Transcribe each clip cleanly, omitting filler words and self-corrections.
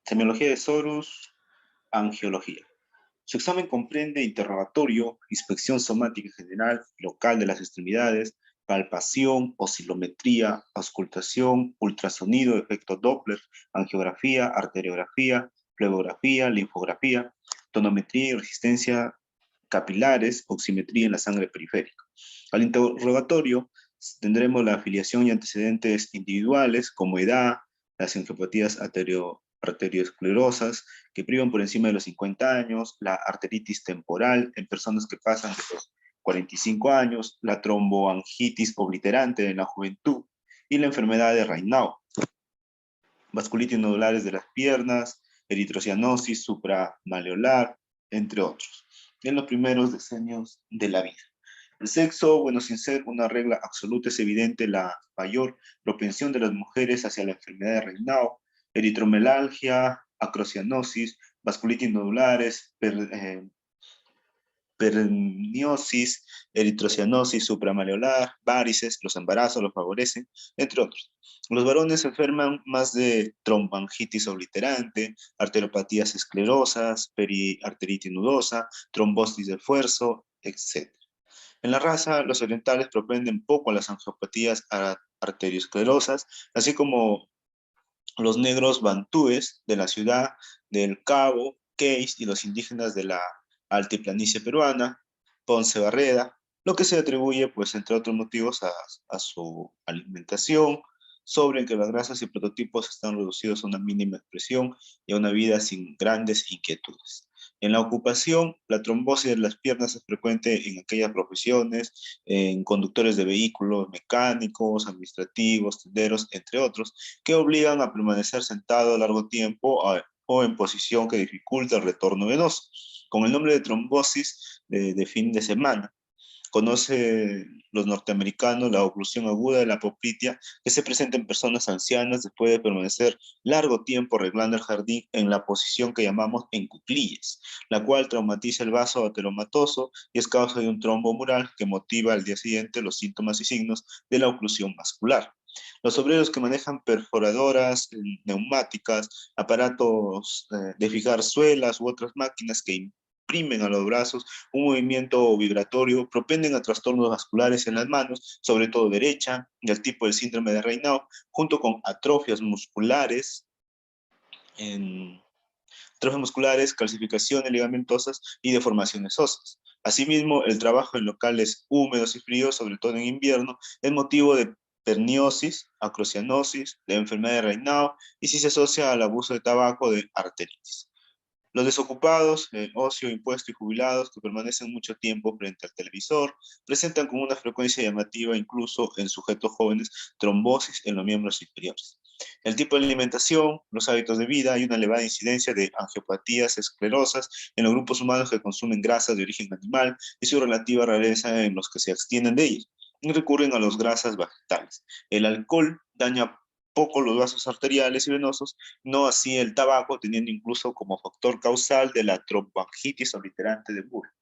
Semiología de Sorus, angiología. Su examen comprende interrogatorio, inspección somática general, local de las extremidades, palpación, oscilometría, auscultación, ultrasonido, efecto Doppler, angiografía, arteriografía, flebografía, linfografía, tonometría y resistencia capilares, oximetría en la sangre periférica. Al interrogatorio tendremos la afiliación y antecedentes individuales como edad, las angiopatías arteriosclerosas que privan por encima de los 50 años, la arteritis temporal en personas que pasan de los 45 años, la tromboangitis obliterante en la juventud y la enfermedad de Raynaud, vasculitis nodulares de las piernas, eritrocianosis supramaleolar, entre otros, en los primeros decenios de la vida. El sexo, bueno, sin ser una regla absoluta, es evidente la mayor propensión de las mujeres hacia la enfermedad de Raynaud, eritromelalgia, acrocianosis, vasculitis nodulares, perniosis, eritrocianosis supramaleolar, varices, los embarazos lo favorecen, entre otros. Los varones se enferman más de tromboangitis obliterante, arteriopatías esclerosas, periarteritis nudosa, trombosis de esfuerzo, etc. En la raza, los orientales propenden poco a las angiopatías arteriosclerosas, así como los negros bantúes de la ciudad del Cabo, Case y los indígenas de la altiplanicie peruana, Ponce Barreda, lo que se atribuye, pues, entre otros motivos, a su alimentación, sobre en que las grasas y prototipos están reducidos a una mínima expresión y a una vida sin grandes inquietudes. En la ocupación, la trombosis de las piernas es frecuente en aquellas profesiones, en conductores de vehículos mecánicos, administrativos, tenderos, entre otros, que obligan a permanecer sentado a largo tiempo o en posición que dificulta el retorno venoso, con el nombre de trombosis de fin de semana. Conoce los norteamericanos la oclusión aguda de la poplitea que se presenta en personas ancianas después de permanecer largo tiempo arreglando el jardín en la posición que llamamos en cuclillas, la cual traumatiza el vaso ateromatoso y es causa de un trombo mural que motiva al día siguiente los síntomas y signos de la oclusión vascular. Los obreros que manejan perforadoras, neumáticas, aparatos de fijar suelas u otras máquinas que imprimen a los brazos un movimiento vibratorio, propenden a trastornos vasculares en las manos, sobre todo derecha, del tipo del síndrome de Raynaud, junto con atrofias musculares, calcificaciones ligamentosas y deformaciones óseas. Asimismo, el trabajo en locales húmedos y fríos, sobre todo en invierno, es motivo de perniosis, acrocianosis, de enfermedad de Raynaud y si se asocia al abuso de tabaco, de arteritis. Los desocupados, ocio, impuesto y jubilados que permanecen mucho tiempo frente al televisor presentan con una frecuencia llamativa, incluso en sujetos jóvenes, trombosis en los miembros inferiores. El tipo de alimentación, los hábitos de vida y una elevada incidencia de angiopatías esclerosas en los grupos humanos que consumen grasas de origen animal y su relativa rareza en los que se abstienen de ellas y recurren a las grasas vegetales. El alcohol daña poco los vasos arteriales y venosos, no así el tabaco, teniendo incluso como factor causal de la tromboangitis obliterante de Burke.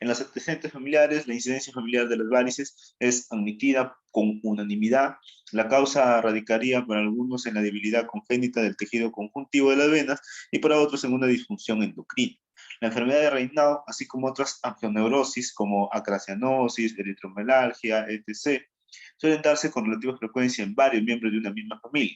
En los antecedentes familiares, la incidencia familiar de las varices es admitida con unanimidad. La causa radicaría para algunos en la debilidad congénita del tejido conjuntivo de las venas y para otros en una disfunción endocrina. La enfermedad de Raynaud, así como otras angioneurosis como acracianosis, eritromelalgia, etc., suelen darse con relativa frecuencia en varios miembros de una misma familia.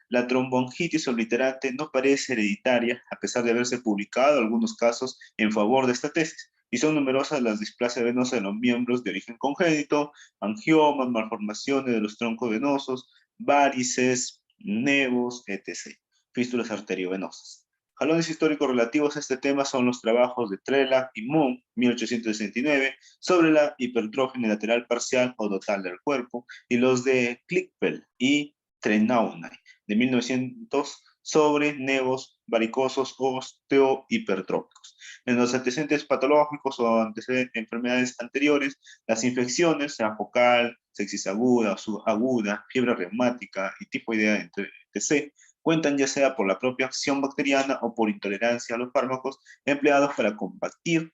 La tromboangitis obliterante no parece hereditaria, a pesar de haberse publicado algunos casos en favor de esta tesis, y son numerosas las displasias venosas de los miembros de origen congénito, angiomas, malformaciones de los troncos venosos, varices, nevos, etc., fístulas arteriovenosas. Jalones históricos relativos a este tema son los trabajos de Trela y Moon, 1869, sobre la hipertrofia unilateral parcial o total del cuerpo, y los de Klickfeld y Trenaunay, de 1900, sobre nevos varicosos osteohipertróficos. En los antecedentes patológicos o enfermedades anteriores, las infecciones, sea focal, sepsis aguda, subaguda, fiebre reumática y tifoidea, etc., cuentan ya sea por la propia acción bacteriana o por intolerancia a los fármacos empleados para combatir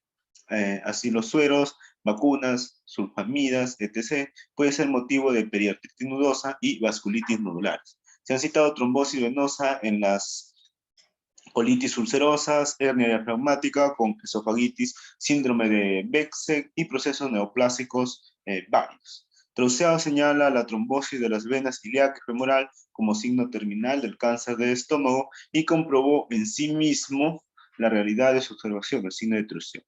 así los sueros, vacunas, sulfamidas, etc., puede ser motivo de periartritis nudosa y vasculitis nodulares. Se han citado trombosis venosa en las colitis ulcerosas, hernia diafragmática con esofagitis, síndrome de Behcet y procesos neoplásicos varios. Troussel señala la trombosis de las venas ilíaca y femoral como signo terminal del cáncer de estómago y comprobó en sí mismo la realidad de su observación, el signo de Troussel.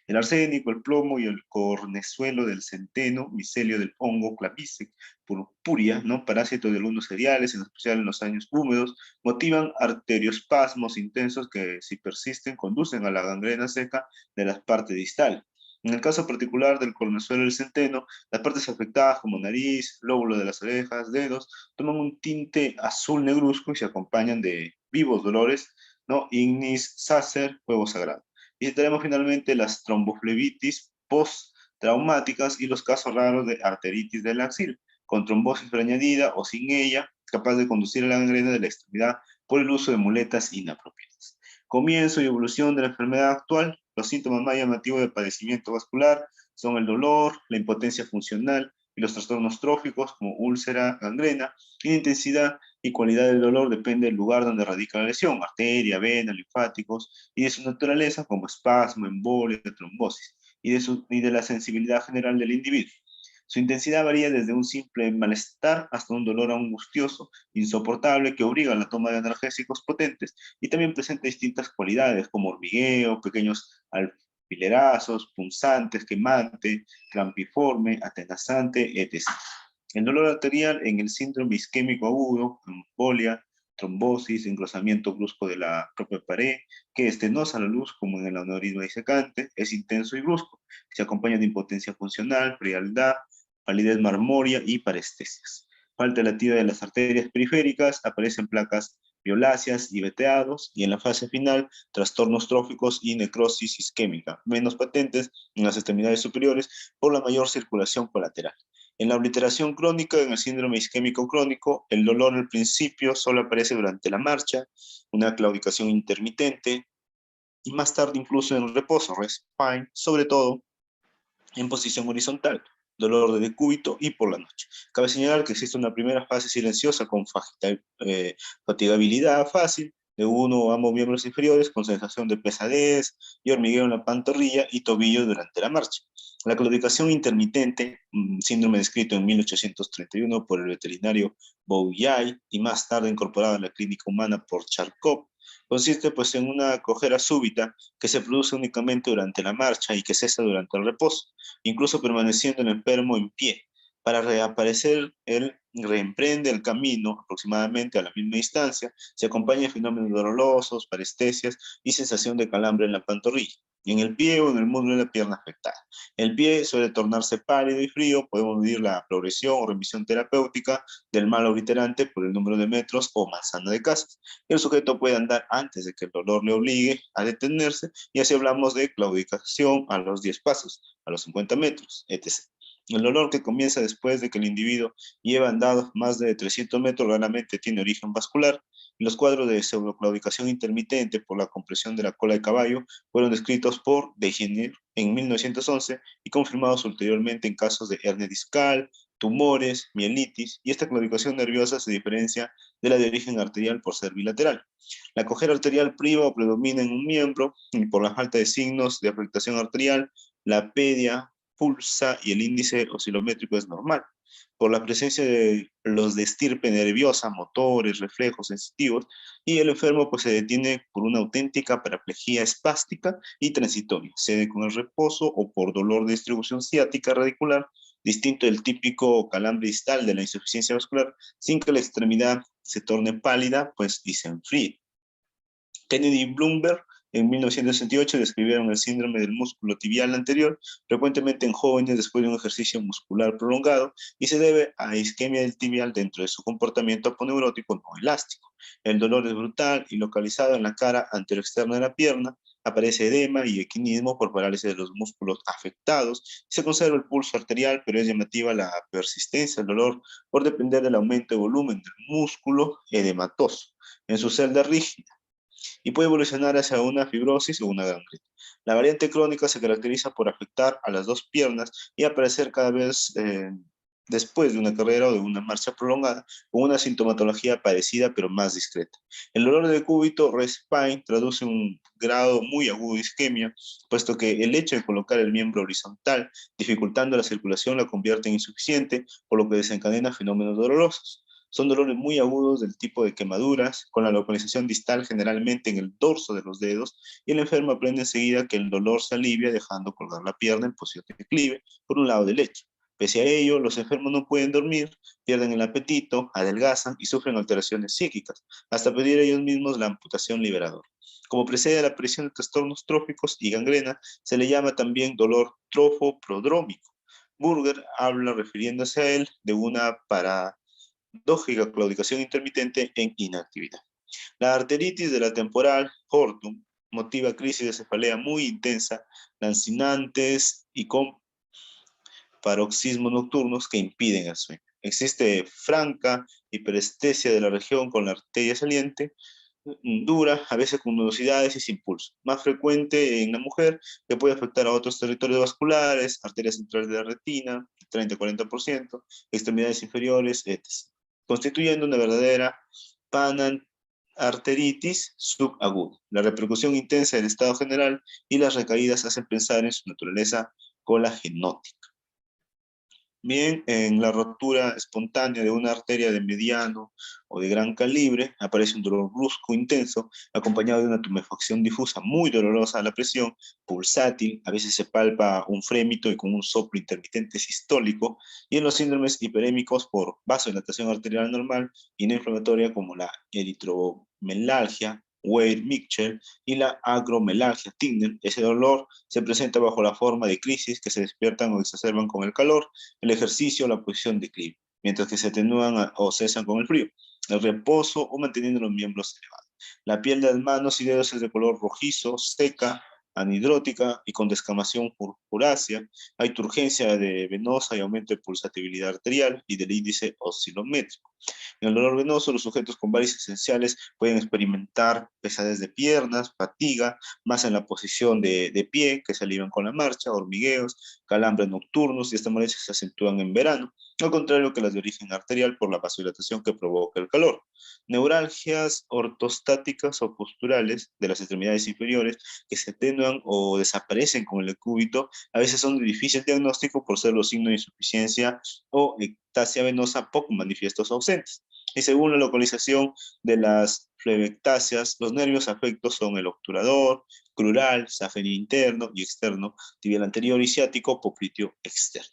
El arsénico, el plomo y el cornezuelo del centeno, micelio del hongo clavice, purpurea, ¿no? Parásito de algunos cereales, en especial en los años húmedos, motivan arteriospasmos intensos que, si persisten, conducen a la gangrena seca de la parte distal. En el caso particular del cornezuelo del centeno, las partes afectadas como nariz, lóbulo de las orejas, dedos, toman un tinte azul negruzco y se acompañan de vivos dolores, ¿no? Ignis sacer, fuego sagrado. Y tenemos finalmente las tromboflebitis post-traumáticas y los casos raros de arteritis de la axila, con trombosis preañadida o sin ella, capaz de conducir a la gangrena de la extremidad por el uso de muletas inapropiadas. Comienzo y evolución de la enfermedad actual. Los síntomas más llamativos del padecimiento vascular son el dolor, la impotencia funcional y los trastornos tróficos como úlcera, gangrena, y la intensidad y cualidad del dolor depende del lugar donde radica la lesión, arteria, vena, linfáticos, y de su naturaleza como espasmo, embolia, trombosis, y de la sensibilidad general del individuo. Su intensidad varía desde un simple malestar hasta un dolor angustioso, insoportable, que obliga a la toma de analgésicos potentes, y también presenta distintas cualidades como hormigueo, pequeños alfilerazos, punzantes, quemante, crampiforme, atenazante, etc. El dolor arterial en el síndrome isquémico agudo, embolia, trombosis, engrosamiento brusco de la propia pared, que estenosa la luz como en el aneurisma disecante, es intenso y brusco. Se acompaña de impotencia funcional, frialdad, palidez marmórea y parestesias. Falta latido de las arterias periféricas, aparecen placas violáceas y veteados, y en la fase final, trastornos tróficos y necrosis isquémica, menos patentes en las extremidades superiores por la mayor circulación colateral. En la obliteración crónica, en el síndrome isquémico crónico, el dolor al principio solo aparece durante la marcha, una claudicación intermitente, y más tarde incluso en reposo, rest spine, sobre todo en posición horizontal, dolor de decúbito y por la noche. Cabe señalar que existe una primera fase silenciosa con fatigabilidad fácil de uno o ambos miembros inferiores con sensación de pesadez y hormigueo en la pantorrilla y tobillo durante la marcha. La claudicación intermitente, síndrome descrito en 1831 por el veterinario Bouyay y más tarde incorporado a la clínica humana por Charcot, consiste pues en una cojera súbita que se produce únicamente durante la marcha y que cesa durante el reposo, incluso permaneciendo el enfermo en pie. Para reaparecer, él reemprende el camino aproximadamente a la misma distancia, se acompaña de fenómenos dolorosos, parestesias y sensación de calambre en la pantorrilla, y en el pie o en el muslo de la pierna afectada. El pie suele tornarse pálido y frío, podemos medir la progresión o remisión terapéutica del mal obliterante por el número de metros o manzana de casas. El sujeto puede andar antes de que el dolor le obligue a detenerse, y así hablamos de claudicación a los 10 pasos, a los 50 metros, etc. El dolor que comienza después de que el individuo lleva andado más de 300 metros raramente tiene origen vascular, y los cuadros de pseudoclaudicación intermitente por la compresión de la cola de caballo fueron descritos por Degenir en 1911 y confirmados ulteriormente en casos de hernia discal, tumores, mielitis, y esta claudicación nerviosa se diferencia de la de origen arterial por ser bilateral. La cojera arterial priva o predomina en un miembro, y por la falta de signos de afectación arterial, la pedia pulsa y el índice oscilométrico es normal. Por la presencia de los de estirpe nerviosa, motores, reflejos sensitivos, y el enfermo pues se detiene por una auténtica paraplejía espástica y transitoria, cede con el reposo o por dolor de distribución ciática radicular, distinto del típico calambre distal de la insuficiencia vascular, sin que la extremidad se torne pálida pues, y se enfríe. Kennedy y Bloomberg en 1968 describieron el síndrome del músculo tibial anterior, frecuentemente en jóvenes después de un ejercicio muscular prolongado, y se debe a isquemia del tibial dentro de su comportamiento aponeurótico no elástico. El dolor es brutal y localizado en la cara anteroexterna de la pierna, aparece edema y equinismo por parálisis de los músculos afectados, se conserva el pulso arterial, pero es llamativa la persistencia del dolor por depender del aumento de volumen del músculo edematoso en su celda rígida, y puede evolucionar hacia una fibrosis o una gangrena. La variante crónica se caracteriza por afectar a las dos piernas y aparecer cada vez después de una carrera o de una marcha prolongada, con una sintomatología parecida pero más discreta. El dolor de decúbito, Respine, traduce un grado muy agudo de isquemia, puesto que el hecho de colocar el miembro horizontal, dificultando la circulación, la convierte en insuficiente, por lo que desencadena fenómenos dolorosos. Son dolores muy agudos del tipo de quemaduras, con la localización distal generalmente en el dorso de los dedos, y el enfermo aprende enseguida que el dolor se alivia dejando colgar la pierna en posición de declive por un lado del lecho. Pese a ello, los enfermos no pueden dormir, pierden el apetito, adelgazan y sufren alteraciones psíquicas, hasta pedir ellos mismos la amputación liberadora. Como precede a la aparición de trastornos tróficos y gangrena, se le llama también dolor trofoprodrómico. Burger habla, refiriéndose a él, de una paradójica claudicación intermitente en inactividad. La arteritis de la temporal, hortum, motiva crisis de cefalea muy intensa, lancinantes y con paroxismos nocturnos que impiden el sueño. Existe franca hiperestesia de la región con la arteria saliente, dura, a veces con nudosidades y sin pulso. Más frecuente en la mujer, que puede afectar a otros territorios vasculares, arterias centrales de la retina, 30-40%, extremidades inferiores, etc. Constituyendo una verdadera panarteritis subaguda. La repercusión intensa del estado general y las recaídas hacen pensar en su naturaleza colagenótica. Bien, en la rotura espontánea de una arteria de mediano o de gran calibre, aparece un dolor brusco intenso, acompañado de una tumefacción difusa muy dolorosa a la presión, pulsátil, a veces se palpa un frémito y con un soplo intermitente sistólico, y en los síndromes hiperémicos por vasodilatación arterial normal y no inflamatoria como la eritromelalgia, Weir-Mitchell y la agromelalgia, Tinner, ese dolor se presenta bajo la forma de crisis que se despiertan o exacerban con el calor, el ejercicio o la posición de equilibrio, mientras que se atenúan o cesan con el frío, el reposo o manteniendo los miembros elevados. La piel de las manos y dedos es de color rojizo, seca, anhidrótica y con descamación purpurácea. Hay turgencia de venosa y aumento de pulsatividad arterial y del índice oscilométrico. En el dolor venoso, los sujetos con varices esenciales pueden experimentar pesadez de piernas, fatiga, más en la posición de pie, que se alivian con la marcha, hormigueos, calambres nocturnos, y estas molestias se acentúan en verano, al contrario que las de origen arterial por la vasodilatación que provoca el calor. Neuralgias ortostáticas o posturales de las extremidades inferiores que se atenuan o desaparecen con el decúbito, a veces son de difícil diagnóstico por ser los signos de insuficiencia o ectasia venosa poco manifiestos o ausentes. Y según la localización de las flebectáceas, los nervios afectos son el obturador, crural, safenio interno y externo, tibial anterior y ciático, popliteo externo.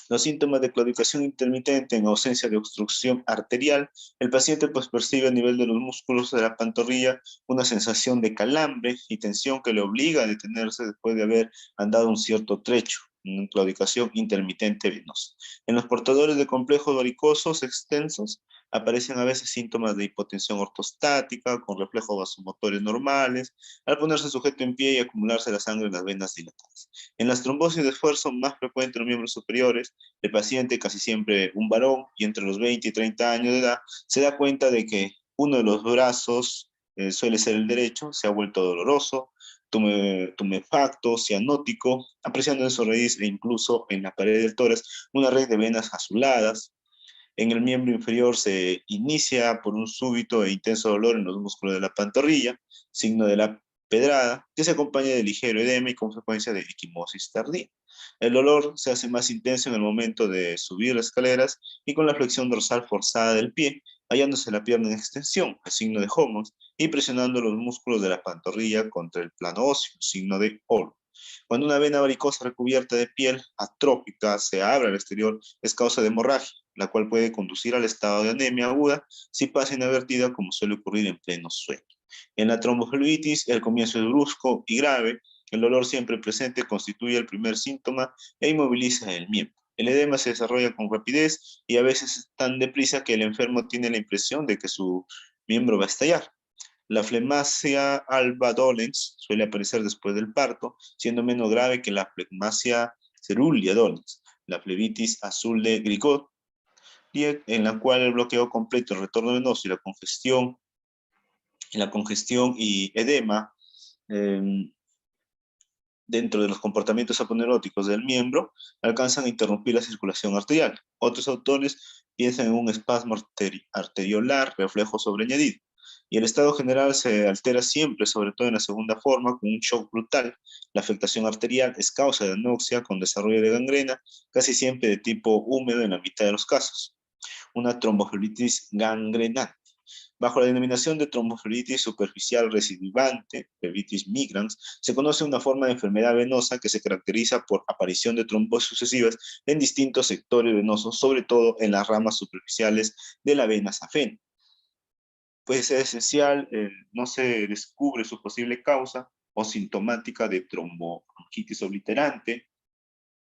Los síntomas de claudicación intermitente en ausencia de obstrucción arterial, el paciente pues percibe a nivel de los músculos de la pantorrilla una sensación de calambre y tensión que le obliga a detenerse después de haber andado un cierto trecho, una claudicación intermitente venosa. En los portadores de complejos varicosos extensos aparecen a veces síntomas de hipotensión ortostática con reflejos vasomotores normales, al ponerse sujeto en pie y acumularse la sangre en las venas dilatadas. En las trombosis de esfuerzo más frecuentes en los miembros superiores, el paciente, casi siempre un varón y entre los 20 y 30 años de edad, se da cuenta de que uno de los brazos, suele ser el derecho, se ha vuelto doloroso, tumefacto, cianótico, apreciando en su raíz e incluso en la pared del tórax una red de venas azuladas. En el miembro inferior se inicia por un súbito e intenso dolor en los músculos de la pantorrilla, signo de la pedrada, que se acompaña de ligero edema y consecuencia de equimosis tardía. El dolor se hace más intenso en el momento de subir las escaleras y con la flexión dorsal forzada del pie, hallándose la pierna en extensión, el signo de Homos, y presionando los músculos de la pantorrilla contra el plano óseo, signo de Olo. Cuando una vena varicosa recubierta de piel atrópica se abre al exterior, es causa de hemorragia, la cual puede conducir al estado de anemia aguda si pasa inadvertida, como suele ocurrir en pleno sueño. En la tromboflebitis, el comienzo es brusco y grave, el dolor siempre presente constituye el primer síntoma e inmoviliza el miembro. El edema se desarrolla con rapidez y a veces tan deprisa que el enfermo tiene la impresión de que su miembro va a estallar. La flemasia alba dolens suele aparecer después del parto, siendo menos grave que la flemasia cerulea dolens, la flebitis azul de Grigot, en la cual el bloqueo completo, el retorno venoso y la congestión y edema eh, dentro de los comportamientos aponeróticos del miembro, alcanzan a interrumpir la circulación arterial. Otros autores piensan en un espasmo arteriolar, reflejo sobreañadido. Y el estado general se altera siempre, sobre todo en la segunda forma, con un shock brutal. La afectación arterial es causa de anoxia con desarrollo de gangrena, casi siempre de tipo húmedo en la mitad de los casos. Una tromboflebitis gangrenante. Bajo la denominación de tromboflebitis superficial recidivante, flebitis migrans, se conoce una forma de enfermedad venosa que se caracteriza por aparición de trombosis sucesivas en distintos sectores venosos, sobre todo en las ramas superficiales de la vena safena. Puede ser esencial, no se descubre su posible causa o sintomática de tromboangitis obliterante,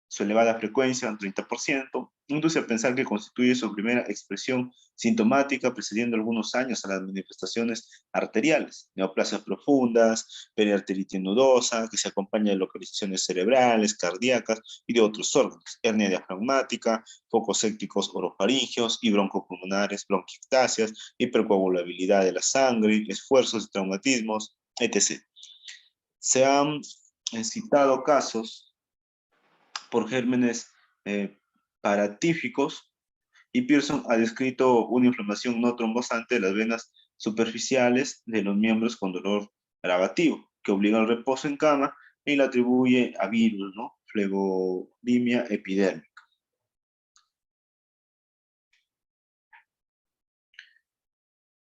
su elevada frecuencia, un 30%, induce a pensar que constituye su primera expresión sintomática precediendo algunos años a las manifestaciones arteriales, neoplasias profundas, periarteritis nodosa, que se acompaña de localizaciones cerebrales, cardíacas y de otros órganos, hernia diafragmática, focos sépticos orofaringeos y broncopulmonares, bronquiectasias, hipercoagulabilidad de la sangre, esfuerzos y traumatismos, etc. Se han citado casos por gérmenes paratíficos, y Pearson ha descrito una inflamación no trombosante de las venas superficiales de los miembros con dolor gravativo, que obliga al reposo en cama y la atribuye a virus, ¿no? Flegodimia epidérmica.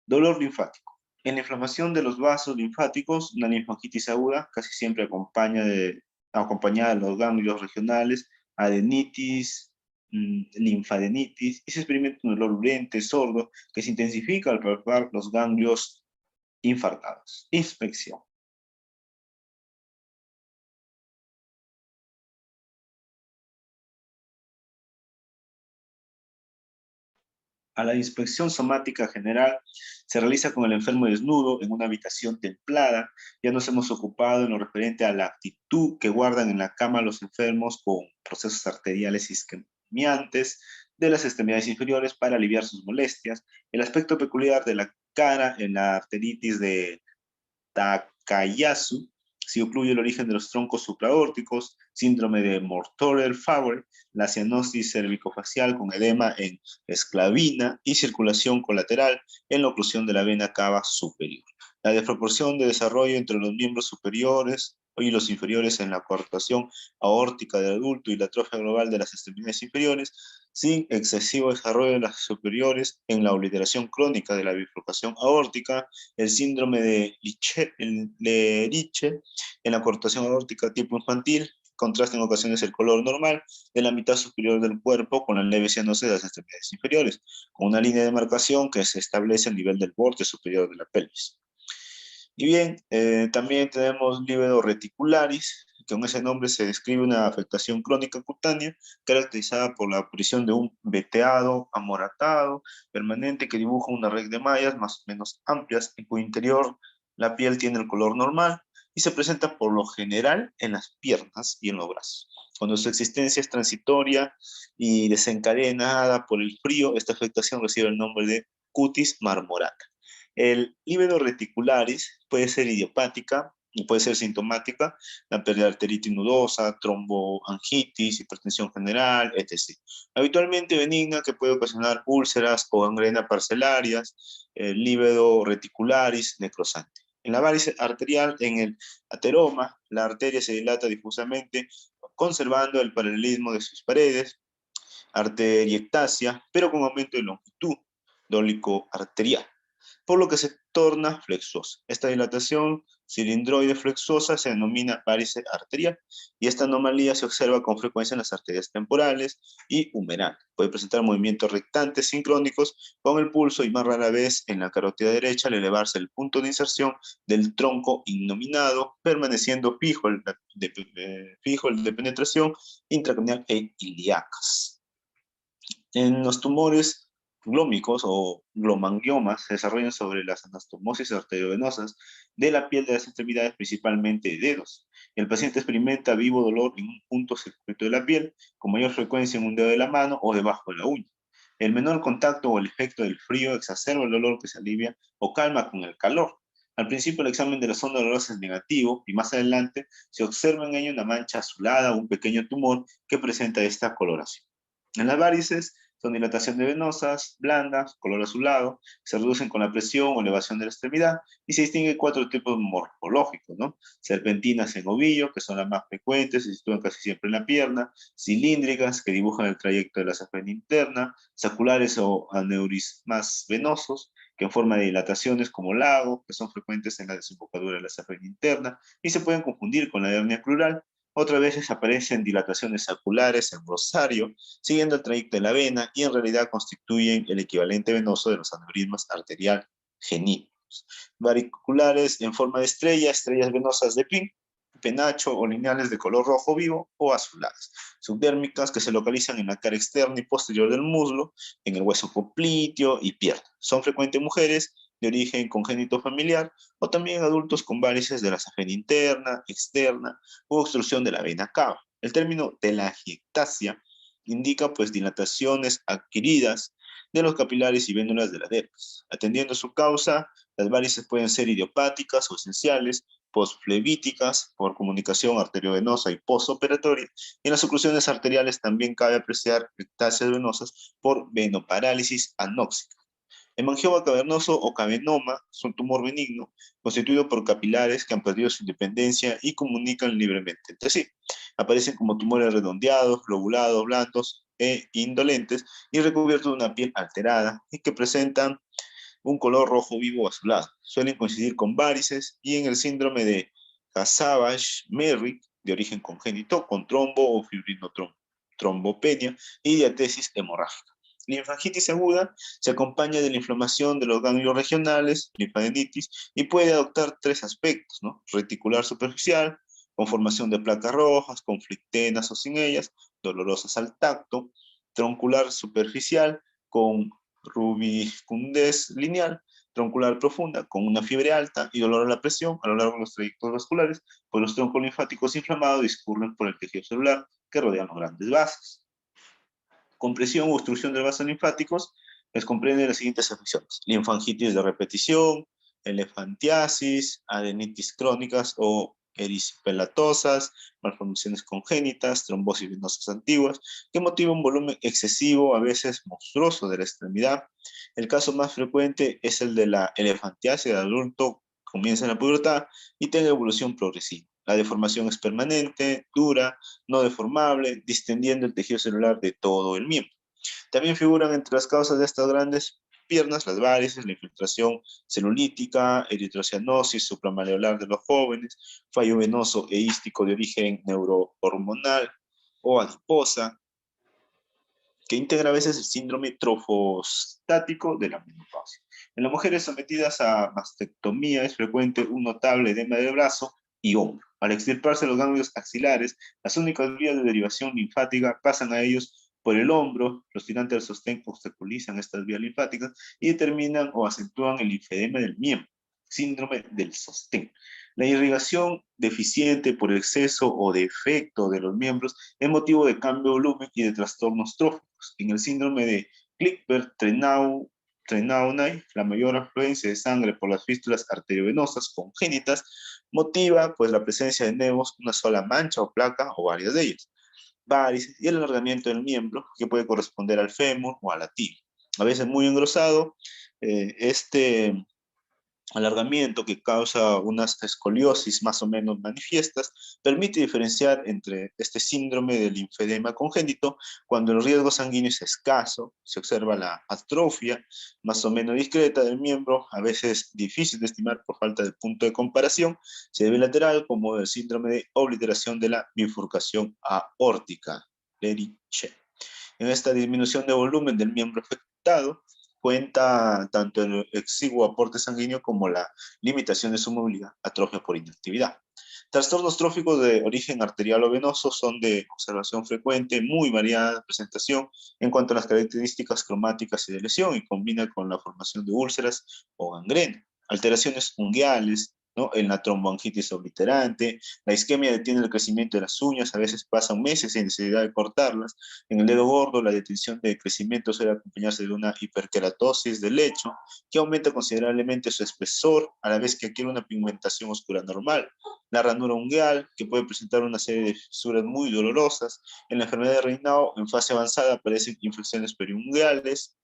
Dolor linfático. En la inflamación de los vasos linfáticos, una linfangitis aguda casi siempre acompañada de los ganglios regionales, adenitis, linfadenitis, y se experimenta un dolor urente, sordo, que se intensifica al palpar los ganglios infartados. Inspección. A la inspección somática general se realiza con el enfermo desnudo en una habitación templada. Ya nos hemos ocupado en lo referente a la actitud que guardan en la cama los enfermos con procesos arteriales isquemiantes de las extremidades inferiores para aliviar sus molestias. El aspecto peculiar de la cara en la arteritis de Takayasu se incluye el origen de los troncos supraórticos, síndrome de Morthaler-Fabry, la cianosis cervicofacial con edema en esclavina y circulación colateral en la oclusión de la vena cava superior. La desproporción de desarrollo entre los miembros superiores y los inferiores en la coartación aórtica del adulto y la atrofia global de las extremidades inferiores, sin excesivo desarrollo de las superiores en la obliteración crónica de la bifurcación aórtica, el síndrome de Liche en la cortación aórtica tipo infantil, contrasta en ocasiones el color normal de la mitad superior del cuerpo con la leve cianosis de las extremidades inferiores, con una línea de marcación que se establece a nivel del borde superior de la pelvis. Y bien, también tenemos líbedo reticularis, que con ese nombre se describe una afectación crónica cutánea caracterizada por la aparición de un veteado amoratado permanente que dibuja una red de mallas más o menos amplias, en cuyo interior la piel tiene el color normal y se presenta por lo general en las piernas y en los brazos. Cuando su existencia es transitoria y desencadenada por el frío, esta afectación recibe el nombre de cutis marmorata. El líbedo reticularis puede ser idiopática y puede ser sintomática, la periarteritis nodosa, tromboangitis, hipertensión general, etc. Habitualmente benigna, que puede ocasionar úlceras o gangrena parcelarias, el líbedo reticularis necrosante. En la varice arterial, en el ateroma, la arteria se dilata difusamente, conservando el paralelismo de sus paredes, arteriectasia, pero con aumento de longitud, dólico arterial, por lo que se torna flexosa. Esta dilatación cilindroide flexosa se denomina varice arterial, y esta anomalía se observa con frecuencia en las arterias temporales y humerales. Puede presentar movimientos rectantes sincrónicos con el pulso y más rara vez en la carótida derecha al elevarse el punto de inserción del tronco innominado, permaneciendo fijo el de penetración intracraneal e ilíacas. En los tumores glómicos o glomangiomas se desarrollan sobre las anastomosis arteriovenosas de la piel de las extremidades, principalmente dedos. El paciente experimenta vivo dolor en un punto circuito de la piel, con mayor frecuencia en un dedo de la mano o debajo de la uña. El menor contacto o el efecto del frío exacerba el dolor, que se alivia o calma con el calor. Al principio el examen de la zona dolorosa es negativo y más adelante se observa en ella una mancha azulada o un pequeño tumor que presenta esta coloración. En las varices son dilatación de venosas, blandas, color azulado, se reducen con la presión o elevación de la extremidad y se distinguen cuatro tipos morfológicos, ¿no? Serpentinas en ovillo, que son las más frecuentes, se sitúan casi siempre en la pierna, cilíndricas, que dibujan el trayecto de la safena interna, saculares o aneurismas venosos, que en forma de dilataciones como lago, que son frecuentes en la desembocadura de la safena interna y se pueden confundir con la hernia pleural. Otras veces aparecen dilataciones saculares en rosario, siguiendo el trayecto de la vena y en realidad constituyen el equivalente venoso de los aneurismas arterial geníticos. Variculares en forma de estrella, estrellas venosas de Pink, penacho o lineales de color rojo vivo o azuladas. Subdérmicas que se localizan en la cara externa y posterior del muslo, en el hueso popliteo y pierna. Son frecuentes en mujeres de origen congénito familiar o también en adultos con varices de la safena interna, externa u obstrucción de la vena cava. El término telangiectasia indica pues dilataciones adquiridas de los capilares y vénulas de la dermis. Atendiendo su causa, las varices pueden ser idiopáticas o esenciales, postflevíticas por comunicación arteriovenosa y postoperatoria. Y en las oclusiones arteriales también cabe apreciar ectasias venosas por venoparálisis anóxica. El mangioma cavernoso o cavenoma es un tumor benigno constituido por capilares que han perdido su independencia y comunican libremente entre sí. Aparecen como tumores redondeados, lobulados, blandos e indolentes y recubiertos de una piel alterada y que presentan un color rojo vivo o azulado. Suelen coincidir con varices y en el síndrome de Savage-Merrick, de origen congénito, con trombo o fibrinotrombopenia y diatesis hemorrágica. Linfangitis aguda se acompaña de la inflamación de los ganglios regionales, linfadenitis, y puede adoptar tres aspectos, ¿no? Reticular superficial, con formación de placas rojas, conflictenas o sin ellas, dolorosas al tacto, troncular superficial, con rubicundez lineal, troncular profunda, con una fiebre alta y dolor a la presión a lo largo de los trayectos vasculares, pues los troncos linfáticos inflamados discurren por el tejido celular que rodean los grandes vasos. Compresión o obstrucción de vasos linfáticos les comprende las siguientes afecciones: linfangitis de repetición, elefantiasis, adenitis crónicas o ericepelatosas, malformaciones congénitas, trombosis venosas antiguas, que motiva un volumen excesivo, a veces monstruoso, de la extremidad. El caso más frecuente es el de la elefantiasis. El adulto comienza en la pubertad y tiene evolución progresiva. La deformación es permanente, dura, no deformable, distendiendo el tejido celular de todo el miembro. También figuran entre las causas de estas grandes piernas las varices, la infiltración celulítica, eritrocianosis supramaleolar de los jóvenes, fallo venoso e ístico de origen neurohormonal o adiposa, que integra a veces el síndrome trofostático de la menopausia. En las mujeres sometidas a mastectomía es frecuente un notable edema de brazo y hombro. Al extirparse los ganglios axilares, las únicas vías de derivación linfática pasan a ellos por el hombro. Los tirantes del sostén obstaculizan estas vías linfáticas y determinan o acentúan el linfedema del miembro, síndrome del sostén. La irrigación deficiente por exceso o defecto de los miembros es motivo de cambio de volumen y de trastornos tróficos. En el síndrome de Klippert-Trenaunay, la mayor afluencia de sangre por las fístulas arteriovenosas congénitas motiva pues la presencia de nevos, una sola mancha o placa o varias de ellas, varices y el alargamiento del miembro que puede corresponder al fémur o a la tibia. A veces muy engrosado, este alargamiento que causa unas escoliosis más o menos manifiestas, permite diferenciar entre este síndrome del linfedema congénito cuando el riesgo sanguíneo es escaso, se observa la atrofia más o menos discreta del miembro, a veces difícil de estimar por falta de punto de comparación, se debe lateral como el síndrome de obliteración de la bifurcación aórtica, Leriche. En esta disminución de volumen del miembro afectado, cuenta tanto el exiguo aporte sanguíneo como la limitación de su movilidad, atrofia por inactividad. Trastornos tróficos de origen arterial o venoso son de observación frecuente, muy variada presentación en cuanto a las características cromáticas y de lesión y combina con la formación de úlceras o gangrena. Alteraciones unguiales, ¿no? En la tromboangitis obliterante, la isquemia detiene el crecimiento de las uñas, a veces pasan meses sin necesidad de cortarlas. En el dedo gordo, la detención de crecimiento suele acompañarse de una hiperkeratosis del lecho, que aumenta considerablemente su espesor, a la vez que adquiere una pigmentación oscura normal. La ranura ungueal, que puede presentar una serie de fisuras muy dolorosas. En la enfermedad de Raynaud, en fase avanzada, aparecen infecciones periungueales,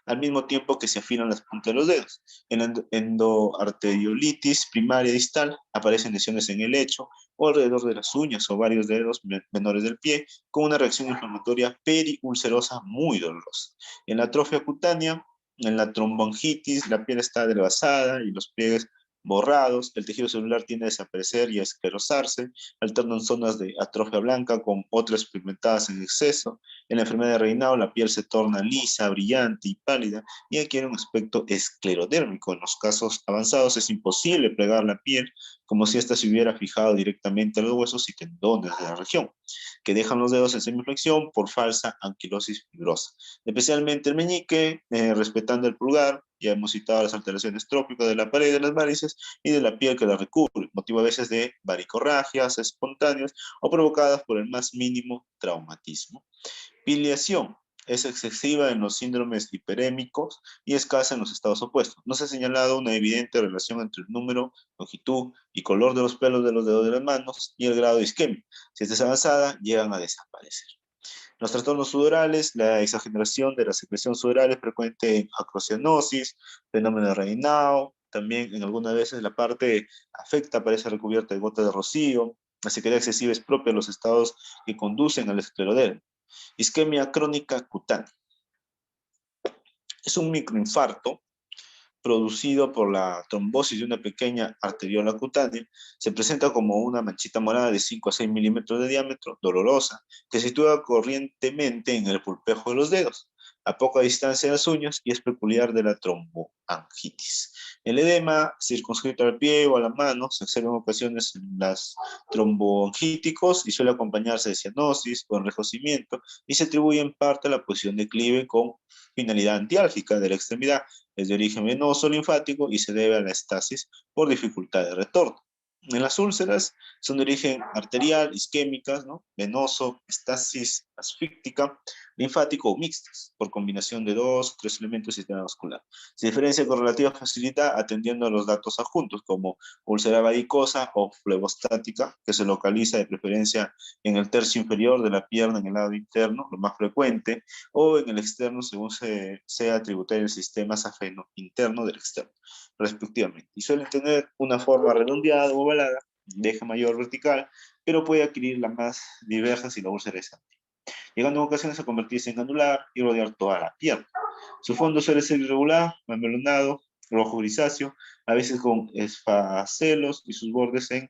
al mismo tiempo que se afinan las puntas de los dedos. En la endoarteriolitis primaria distal aparecen lesiones en el lecho o alrededor de las uñas o varios dedos menores del pie, con una reacción inflamatoria periulcerosa muy dolorosa. En la atrofia cutánea, en la tromboangitis, la piel está adelgazada y los pliegues borrados, el tejido celular tiende a desaparecer y a esclerosarse, alternan zonas de atrofia blanca con otras pigmentadas en exceso. En la enfermedad de Raynaud, la piel se torna lisa, brillante y pálida y adquiere un aspecto esclerodérmico. En los casos avanzados es imposible plegar la piel, como si ésta se hubiera fijado directamente a los huesos y tendones de la región, que dejan los dedos en semiflexión por falsa anquilosis fibrosa. Especialmente el meñique, respetando el pulgar. Ya hemos citado las alteraciones trópicas de la pared de las varices y de la piel que la recubre, motivo a veces de varicorragias espontáneas o provocadas por el más mínimo traumatismo. Biliación es excesiva en los síndromes hiperémicos y escasa en los estados opuestos. No se ha señalado una evidente relación entre el número, longitud y color de los pelos de los dedos de las manos y el grado de isquemia. Si esta es avanzada, llegan a desaparecer. Los trastornos sudorales, la exageración de la secreción sudoral es frecuente en acrocianosis, fenómeno de Raynaud, también en algunas veces la parte afecta parece recubierta de gotas de rocío, la sequedad excesiva es propia de los estados que conducen al esclerodermia. Isquemia crónica cutánea. Es un microinfarto producido por la trombosis de una pequeña arteriola cutánea. Se presenta como una manchita morada de 5 a 6 milímetros de diámetro, dolorosa, que se sitúa corrientemente en el pulpejo de los dedos, a poca distancia de las uñas, y es peculiar de la tromboangitis. El edema circunscrito al pie o a la mano se observa en ocasiones en las tromboangíticos y suele acompañarse de cianosis o enrojecimiento y se atribuye en parte a la posición de Clive con finalidad antiálgica de la extremidad. Es de origen venoso linfático y se debe a la estasis por dificultad de retorno. En las úlceras son de origen arterial, isquémicas, ¿no? Venoso, estasis asfíctica, linfático o mixtas, por combinación de 2 o 3 elementos del sistema vascular. Se diferencia con relativa facilidad atendiendo a los datos adjuntos, como úlcera varicosa o flebostática, que se localiza de preferencia en el tercio inferior de la pierna en el lado interno, lo más frecuente, o en el externo según sea tributario del sistema safeno interno del externo, respectivamente. Y suelen tener una forma redondeada o ovalada, de eje mayor vertical, pero puede adquirir las más diversas si la úlcera es amplia, llegando en ocasiones a convertirse en granular y rodear toda la pierna. Su fondo suele ser irregular, amelonado, rojo grisáceo, a veces con esfacelos y sus bordes en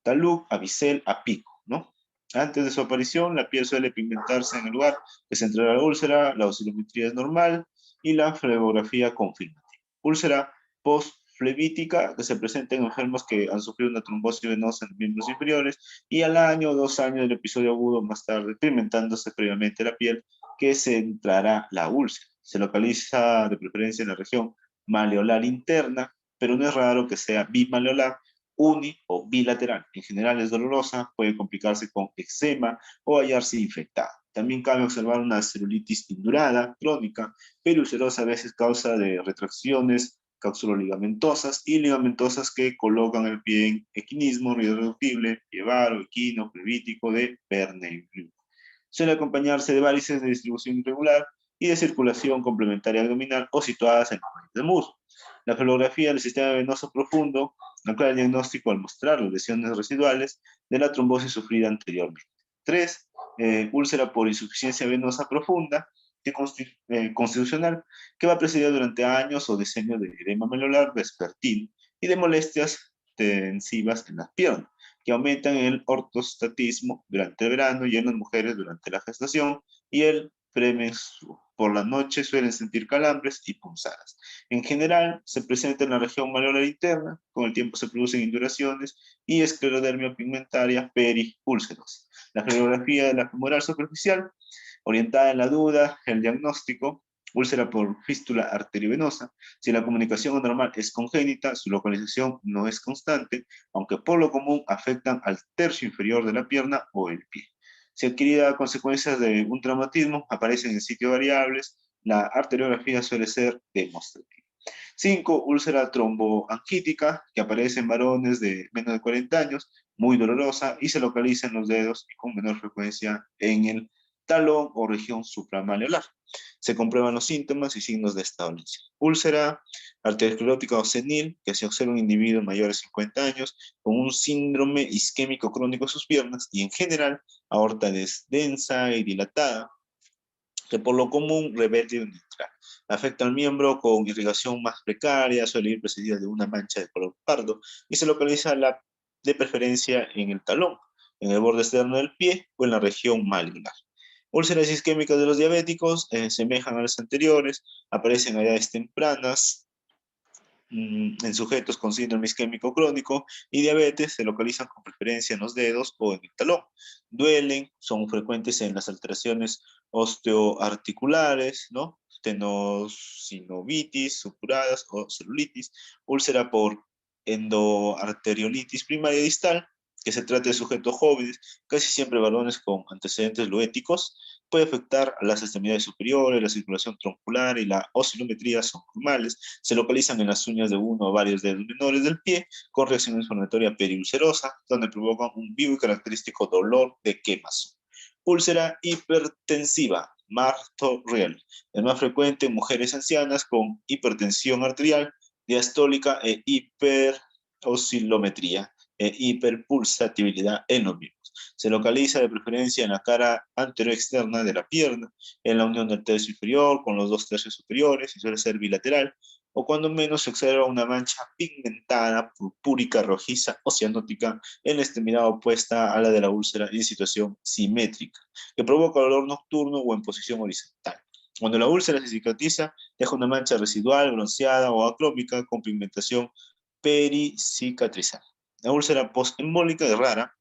talud, a bisel, a pico, ¿no? Antes de su aparición, la piel suele pigmentarse en el lugar que se entra la úlcera, la osilometría es normal y la flebografía confirma. Úlcera postflebítica que se presenta en enfermos que han sufrido una trombosis venosa en los miembros inferiores y al año o 2 años del episodio agudo más tarde, pigmentándose previamente la piel que centrará la úlcera. Se localiza de preferencia en la región maleolar interna, pero no es raro que sea bimaleolar, uni o bilateral. En general es dolorosa, puede complicarse con eczema o hallarse infectada. También cabe observar una celulitis indurada, crónica, pero ulcerosa a veces causa de retracciones capsuloligamentosas y ligamentosas que colocan el pie en equinismo irreductible, pie varo, equino, plevítico de Verneuil. Suele acompañarse de varices de distribución irregular y de circulación complementaria abdominal o situadas en los valles del muslo. La flebografía del sistema venoso profundo aclara el diagnóstico al mostrar las lesiones residuales de la trombosis sufrida anteriormente. 3. Úlcera por insuficiencia venosa profunda constitucional que va a presidir durante años o decenios de edema medular vespertino y de molestias tensivas en las piernas, que aumentan el ortostatismo durante el verano y en las mujeres durante la gestación y el premenstruo. Por la noche suelen sentir calambres y punzadas. En general, se presenta en la región maleolar interna, con el tiempo se producen induraciones y esclerodermia pigmentaria periúlcerosa. La radiografía de la femoral superficial, orientada en la duda, el diagnóstico, Úlcera por fístula arteriovenosa. Si la comunicación anormal es congénita, su localización no es constante, aunque por lo común afectan al tercio inferior de la pierna o el pie. Si adquirida a consecuencias de un traumatismo, aparecen en sitios variables, la arteriografía suele ser demostrativa. 5. Úlcera tromboanquítica, que aparece en varones de menos de 40 años, muy dolorosa y se localiza en los dedos y con menor frecuencia en el talón o región supramaleolar. Se comprueban los síntomas y signos de esta dolencia. Úlcera arteriosclerótica o senil, que se observa en individuos mayores de 50 años con un síndrome isquémico crónico en sus piernas y en general aorta densa y dilatada, que por lo común reverte y neutral. Afecta al miembro con irrigación más precaria, suele ir precedida de una mancha de color pardo y se localiza de preferencia en el talón, en el borde externo del pie o en la región malignar. Úlceras isquémicas de los diabéticos semejan a las anteriores, aparecen a edades tempranas, en sujetos con síndrome isquémico crónico y diabetes se localizan con preferencia en los dedos o en el talón. Duelen, son frecuentes en las alteraciones osteoarticulares, ¿no? Tenosinovitis, supuradas o celulitis, úlcera por endoarteriolitis primaria distal, que se trata de sujetos jóvenes, casi siempre varones con antecedentes luéticos, puede afectar a las extremidades superiores, la circulación troncular y la oscilometría son normales, se localizan en las uñas de uno o varios dedos menores del pie, con reacción inflamatoria periulcerosa, donde provocan un vivo y característico dolor de quemazón. Úlcera hipertensiva, Martorell, es más frecuente en mujeres ancianas con hipertensión arterial, diastólica e hiperoscilometría e hiperpulsatividad en los mismos. Se localiza de preferencia en la cara anteroexterna de la pierna, en la unión del tercio inferior con los dos tercios superiores y suele ser bilateral, o cuando menos se observa una mancha pigmentada, purpúrica, rojiza o cianótica en la extremidad opuesta a la de la úlcera en situación simétrica, que provoca dolor nocturno o en posición horizontal. Cuando la úlcera se cicatriza, deja una mancha residual, bronceada o acrómica con pigmentación pericicatrizal. La úlcera postembólica es rara,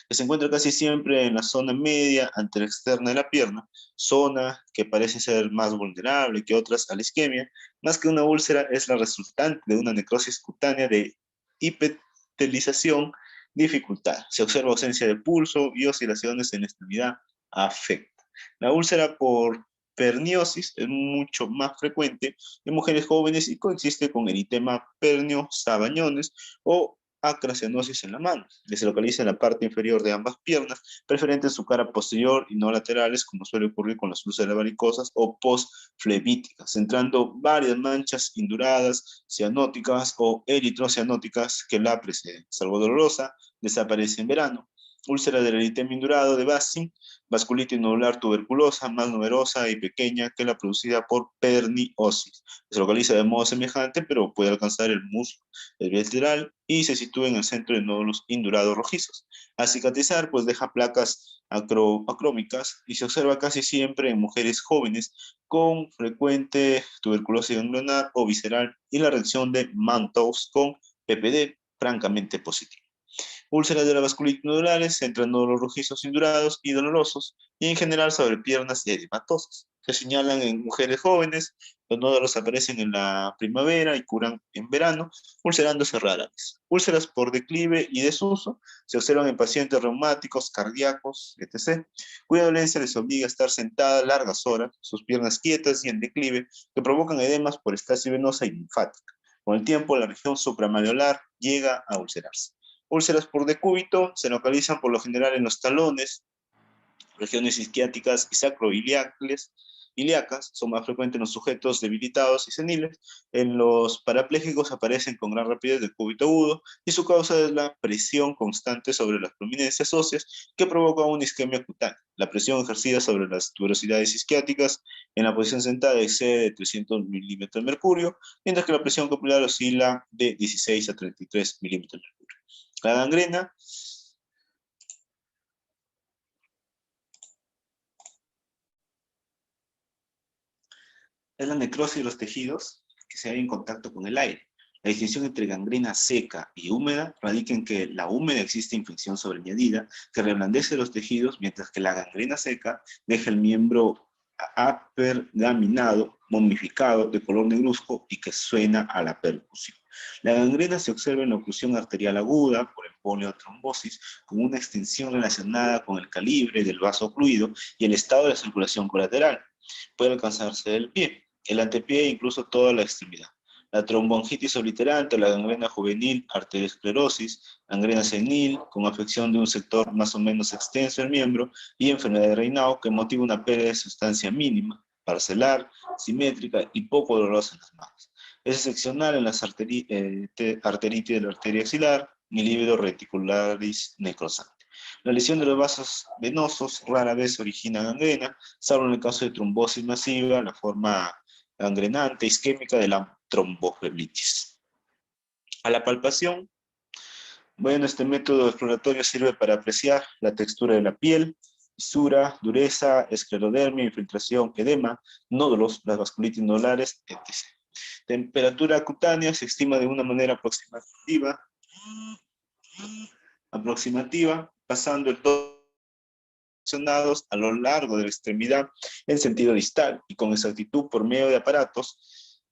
que se encuentra casi siempre en la zona media anteroexterna de la pierna, zona que parece ser más vulnerable que otras a la isquemia. Más que una úlcera, es la resultante de una necrosis cutánea de hipetelización dificultada. Se observa ausencia de pulso y oscilaciones en la extremidad afecta. La úlcera por perniosis es mucho más frecuente en mujeres jóvenes y coexiste con eritema pernio, sabañones o acracianosis en la mano, que se localiza en la parte inferior de ambas piernas, preferente en su cara posterior y no laterales, como suele ocurrir con las úlceras varicosas o postflevíticas, centrando varias manchas induradas, cianóticas o eritrocianóticas que la preceden. Salvo dolorosa, desaparece en verano. Úlcera del eritema indurado de Basing, vasculitis nodular tuberculosa, más numerosa y pequeña que la producida por perniosis. Se localiza de modo semejante, pero puede alcanzar el muslo bilateral y se sitúa en el centro de nódulos indurados rojizos. Al cicatrizar, pues deja placas acrómicas y se observa casi siempre en mujeres jóvenes con frecuente tuberculosis ganglionar o visceral y la reacción de Mantoux con PPD francamente positiva. Úlceras de la vasculitis nodulares entran nódulos rojizos indurados y dolorosos y en general sobre piernas edematosas. Se señalan en mujeres jóvenes, los nódulos aparecen en la primavera y curan en verano, ulcerándose rara vez. Úlceras por declive y desuso se observan en pacientes reumáticos, cardíacos, etc., cuya dolencia les obliga a estar sentada largas horas, sus piernas quietas y en declive, que provocan edemas por estasis venosa y linfática. Con el tiempo, la región supramalleolar llega a ulcerarse. Úlceras por decúbito se localizan por lo general en los talones, regiones isquiáticas y sacroiliacas, son más frecuentes en los sujetos debilitados y seniles. En los parapléjicos aparecen con gran rapidez del cúbito agudo y su causa es la presión constante sobre las prominencias óseas que provoca una isquemia cutánea. La presión ejercida sobre las tuberosidades isquiáticas en la posición sentada excede de 300 milímetros de mercurio, mientras que la presión capilar oscila de 16 a 33 milímetros de mercurio. La gangrena es la necrosis de los tejidos que se hay en contacto con el aire. La distinción entre gangrena seca y húmeda radica en que la húmeda existe infección sobreañadida que reblandece los tejidos, mientras que la gangrena seca deja el miembro apergaminado, momificado, de color negruzco y que suena a la percusión. La gangrena se observa en la oclusión arterial aguda por embolio o trombosis, con una extensión relacionada con el calibre del vaso ocluido y el estado de la circulación colateral. Puede alcanzarse del pie, el antepié e incluso toda la extremidad. La trombongitis obliterante, la gangrena juvenil, arteriosclerosis, gangrena senil, con afección de un sector más o menos extenso del miembro, y enfermedad de Raynaud, que motiva una pérdida de sustancia mínima, parcelar, simétrica y poco dolorosa en las manos. Es excepcional en las arteritis de la arteria axilar y lívido reticularis necrosante. La lesión de los vasos venosos rara vez origina gangrena, salvo en el caso de trombosis masiva, la forma gangrenante isquémica de la tromboflebitis. A la palpación, bueno, este método exploratorio sirve para apreciar la textura de la piel, fisura, dureza, esclerodermia, infiltración, edema, nódulos, las vasculitis nodulares, etc. Temperatura cutánea se estima de una manera aproximativa pasando el a lo largo de la extremidad en sentido distal y con exactitud por medio de aparatos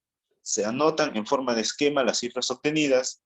se anotan en forma de esquema las cifras obtenidas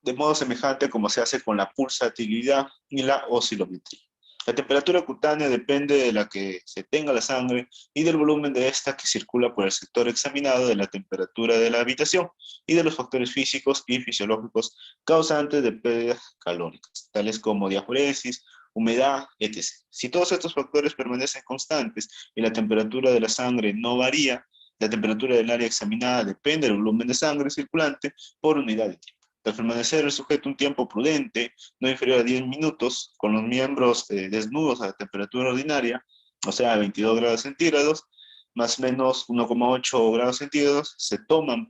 de modo semejante como se hace con la pulsatilidad y la oscilometría. La temperatura cutánea depende de la que se tenga la sangre y del volumen de esta que circula por el sector examinado, de la temperatura de la habitación y de los factores físicos y fisiológicos causantes de pérdidas calóricas, tales como diaforesis, humedad, etc. Si todos estos factores permanecen constantes y la temperatura de la sangre no varía, la temperatura del área examinada depende del volumen de sangre circulante por unidad de tiempo. Al permanecer el sujeto un tiempo prudente, no inferior a 10 minutos, con los miembros desnudos a la temperatura ordinaria, o sea, a 22 grados centígrados, más o menos 1,8 grados centígrados, se toman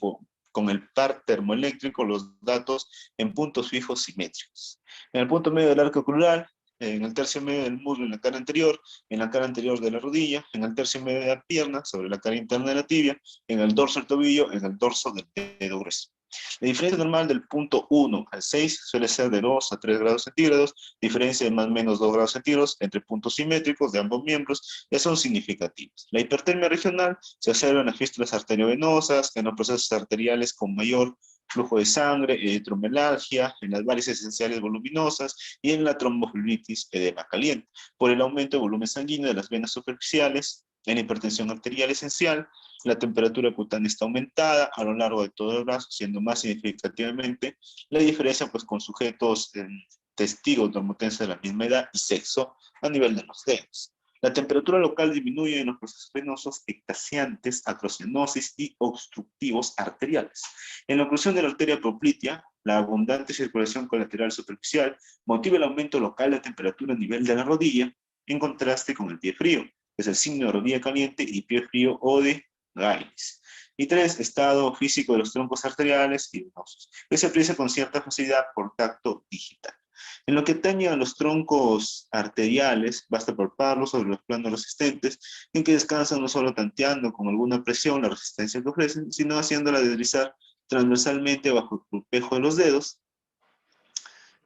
con el par termoeléctrico los datos en puntos fijos simétricos. En el punto medio del arco oclural, en el tercio medio del muslo en la cara anterior, en la cara anterior de la rodilla, en el tercio medio de la pierna, sobre la cara interna de la tibia, en el dorso del tobillo, en el dorso del dedo grueso. La diferencia normal del punto 1 al 6 suele ser de 2 a 3 grados centígrados, diferencia de más o menos 2 grados centígrados entre puntos simétricos de ambos miembros ya son significativos. La hipertermia regional se observa en las fístulas arteriovenosas, en los procesos arteriales con mayor flujo de sangre, eritromelalgia, en las varices esenciales voluminosas y en la tromboflebitis edema caliente, por el aumento de volumen sanguíneo de las venas superficiales, en hipertensión arterial esencial, la temperatura cutánea está aumentada a lo largo de todo el brazo, siendo más significativamente la diferencia pues, con sujetos testigos de homotensia de la misma edad y sexo a nivel de los dedos. La temperatura local disminuye en los procesos venosos ectasiantes, acrocianosis y obstructivos arteriales. En la oclusión de la arteria poplitea, la abundante circulación colateral superficial motiva el aumento local de temperatura a nivel de la rodilla, en contraste con el pie frío, que es el signo de rodilla caliente y pie frío o de Gailis. Y 3, estado físico de los troncos arteriales y venosos, que se aprecia con cierta facilidad por tacto digital. En lo que atañe a los troncos arteriales, basta palparlos sobre los planos resistentes, en que descansan no solo tanteando con alguna presión la resistencia que ofrecen, sino haciéndola deslizar transversalmente bajo el espejo de los dedos.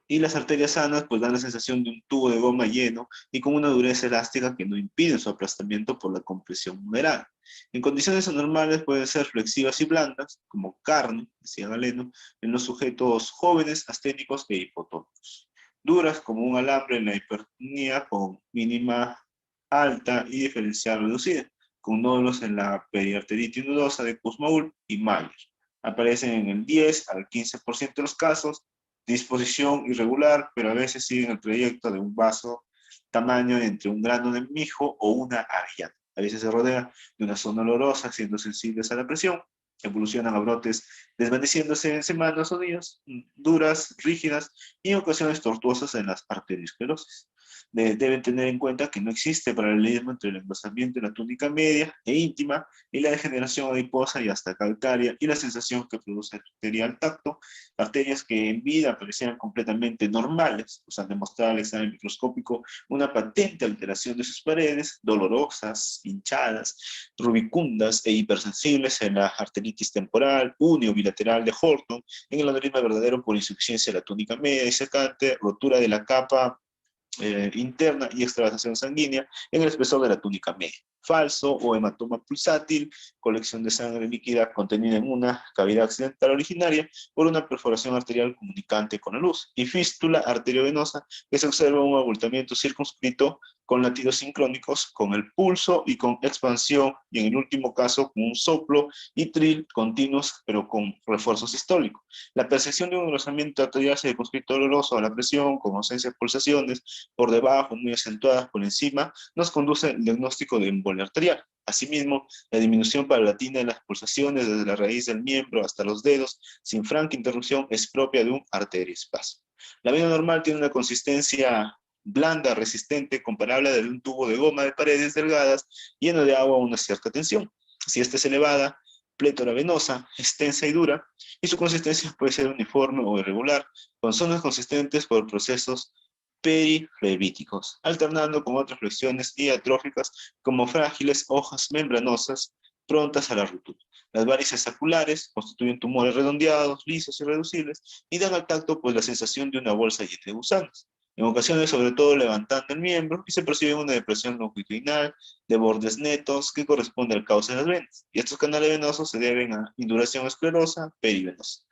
Y las arterias sanas pues dan la sensación de un tubo de goma lleno y con una dureza elástica que no impide su aplastamiento por la compresión moderada. En condiciones anormales pueden ser flexivas y blandas, como carne, decía Galeno, en los sujetos jóvenes, asténicos e hipotónicos. Duras como un alambre en la hipertonía con mínima alta y diferencial reducida, con nódulos en la periarteritis nudosa de Kussmaul y Mayer. Aparecen en el 10 al 15% de los casos, disposición irregular, pero a veces siguen el trayecto de un vaso tamaño entre un grano de mijo o una avellana. A veces se rodea de una zona olorosa, siendo sensibles a la presión. Evolucionan a brotes desvaneciéndose en semanas o días, duras, rígidas y en ocasiones tortuosas en las arteriosclerosis. Deben tener en cuenta que no existe paralelismo entre el engrosamiento de la túnica media e íntima y la degeneración adiposa y hasta calcárea y la sensación que produce la arteria al tacto, arterias que en vida parecían completamente normales, pues han demostrado al examen microscópico una patente alteración de sus paredes, dolorosas, hinchadas, rubicundas e hipersensibles en la arteritis temporal, uni o bilateral de Horton, en el aneurisma verdadero por insuficiencia de la túnica media y secante, rotura de la capa interna y extravasación sanguínea en el espesor de la túnica media. falso o hematoma pulsátil, colección de sangre líquida contenida en una cavidad accidental originaria por una perforación arterial comunicante con la luz, y fístula arteriovenosa, que se observa un abultamiento circunscrito con latidos sincrónicos, con el pulso y con expansión, y en el último caso con un soplo y tril continuos, pero con refuerzo sistólico. La percepción de un engrosamiento arterial circunscrito doloroso a la presión, con ausencia de pulsaciones, por debajo, muy acentuadas por encima, nos conduce al diagnóstico de embolia arterial. Asimismo, la disminución paulatina de las pulsaciones desde la raíz del miembro hasta los dedos, sin franca interrupción, es propia de un arteriespasmo. La vena normal tiene una consistencia blanda, resistente, comparable a la de un tubo de goma de paredes delgadas, lleno de agua a una cierta tensión. Si esta es elevada, plétora venosa, extensa y dura, y su consistencia puede ser uniforme o irregular, con zonas consistentes por procesos periflevíticos, alternando con otras flexiones diatróficas como frágiles hojas membranosas prontas a la ruptura. Las varices saculares constituyen tumores redondeados, lisos y reducibles, y dan al tacto pues la sensación de una bolsa llena de gusanos. En ocasiones, sobre todo levantando el miembro, y se percibe una depresión longitudinal de bordes netos que corresponde al cauce de las venas. Y estos canales venosos se deben a induración esclerosa perivenosa.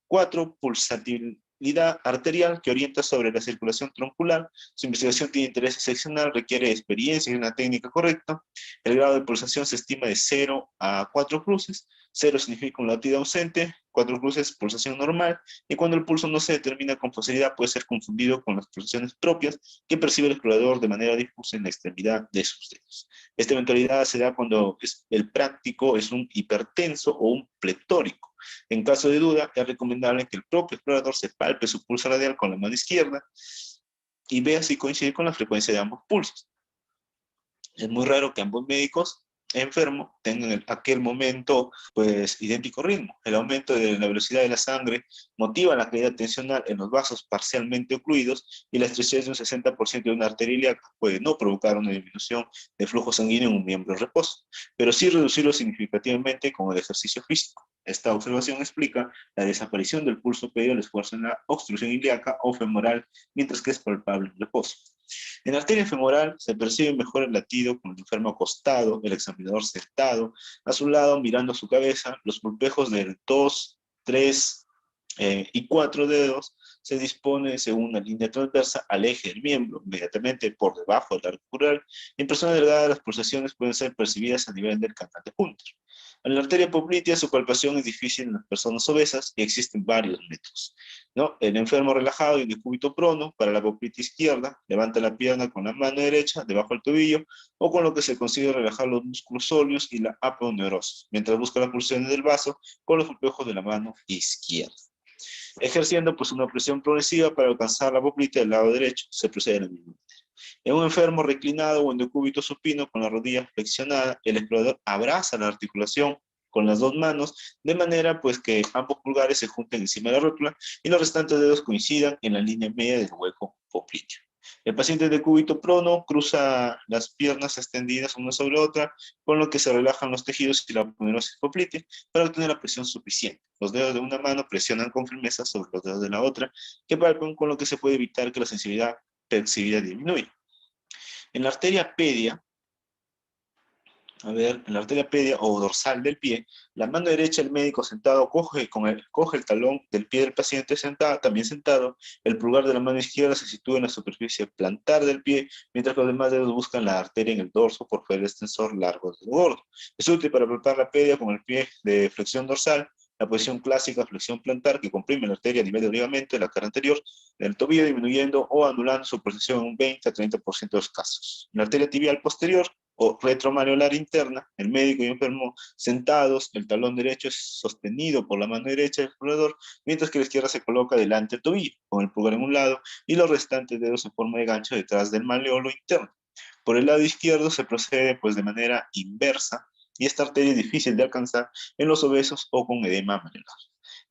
4. Pulsatilidad arterial que orienta sobre la circulación troncular. Su investigación tiene interés excepcional, requiere experiencia y una técnica correcta. El grado de pulsación se estima de 0 a 4 cruces. 0 significa un latido ausente, 4 cruces pulsación normal, y cuando el pulso no se determina con facilidad puede ser confundido con las pulsaciones propias que percibe el explorador de manera difusa en la extremidad de sus dedos. Esta eventualidad se da cuando el práctico es un hipertenso o un pletórico. En caso de duda, es recomendable que el propio explorador se palpe su pulso radial con la mano izquierda y vea si coincide con la frecuencia de ambos pulsos. Es muy raro que ambos médicos enfermos tengan aquel momento pues idéntico ritmo. El aumento de la velocidad de la sangre motiva la caída tensional en los vasos parcialmente ocluidos, y la estrechez de un 60% de una arteria ilíaca puede no provocar una disminución de flujo sanguíneo en un miembro en reposo, pero sí reducirlo significativamente con el ejercicio físico. Esta observación explica la desaparición del pulso pedido al esfuerzo en la obstrucción ilíaca o femoral, mientras que es palpable en reposo. En la arteria femoral se percibe mejor el latido con el enfermo acostado, el examinador sentado, a su lado mirando su cabeza. Los pulpejos del 2, 3 y 4 dedos se dispone según una línea transversa al eje del miembro, inmediatamente por debajo del arco cural. En personas delgadas las pulsaciones pueden ser percibidas a nivel del canal de Hunter. En la arteria poplitea su palpación es difícil en las personas obesas y existen varios métodos, ¿no? El enfermo relajado y en decúbito prono, para la poplitea izquierda, levanta la pierna con la mano derecha debajo del tobillo, o con lo que se consigue relajar los músculos sóleos y la aponeurosis, mientras busca las pulsaciones del vaso con los pulpejos de la mano izquierda. Ejerciendo pues una presión progresiva para alcanzar la poplitea del lado derecho, se procede de la misma manera. En un enfermo reclinado o en decúbito supino con la rodilla flexionada, el explorador abraza la articulación con las dos manos, de manera pues que ambos pulgares se junten encima de la rótula y los restantes dedos coincidan en la línea media del hueco popliteo. El paciente de cúbito prono cruza las piernas extendidas una sobre otra, con lo que se relajan los tejidos y la aponeurosis poplitea para obtener la presión suficiente. Los dedos de una mano presionan con firmeza sobre los dedos de la otra, que palpan, con lo que se puede evitar que la sensibilidad percibida disminuya. En la arteria pedia, en la arteria pedia o dorsal del pie, la mano derecha del médico sentado coge el talón del pie del paciente también sentado. El pulgar de la mano izquierda se sitúa en la superficie plantar del pie, mientras que los demás dedos buscan la arteria en el dorso por fuera del extensor largo del gordo. Es útil para palpar la pedia con el pie de flexión dorsal, la posición clásica, flexión plantar, que comprime la arteria a nivel del ligamento de la cara anterior del tobillo, disminuyendo o anulando su pulsación en un 20 a 30% de los casos. En la arteria tibial posterior o retromareolar interna, el médico y el enfermo sentados, el talón derecho es sostenido por la mano derecha del explorador, mientras que la izquierda se coloca delante del tobillo, con el pulgar en un lado y los restantes dedos en forma de gancho detrás del maleolo interno. Por el lado izquierdo se procede pues de manera inversa, y esta arteria es difícil de alcanzar en los obesos o con edema mareolar.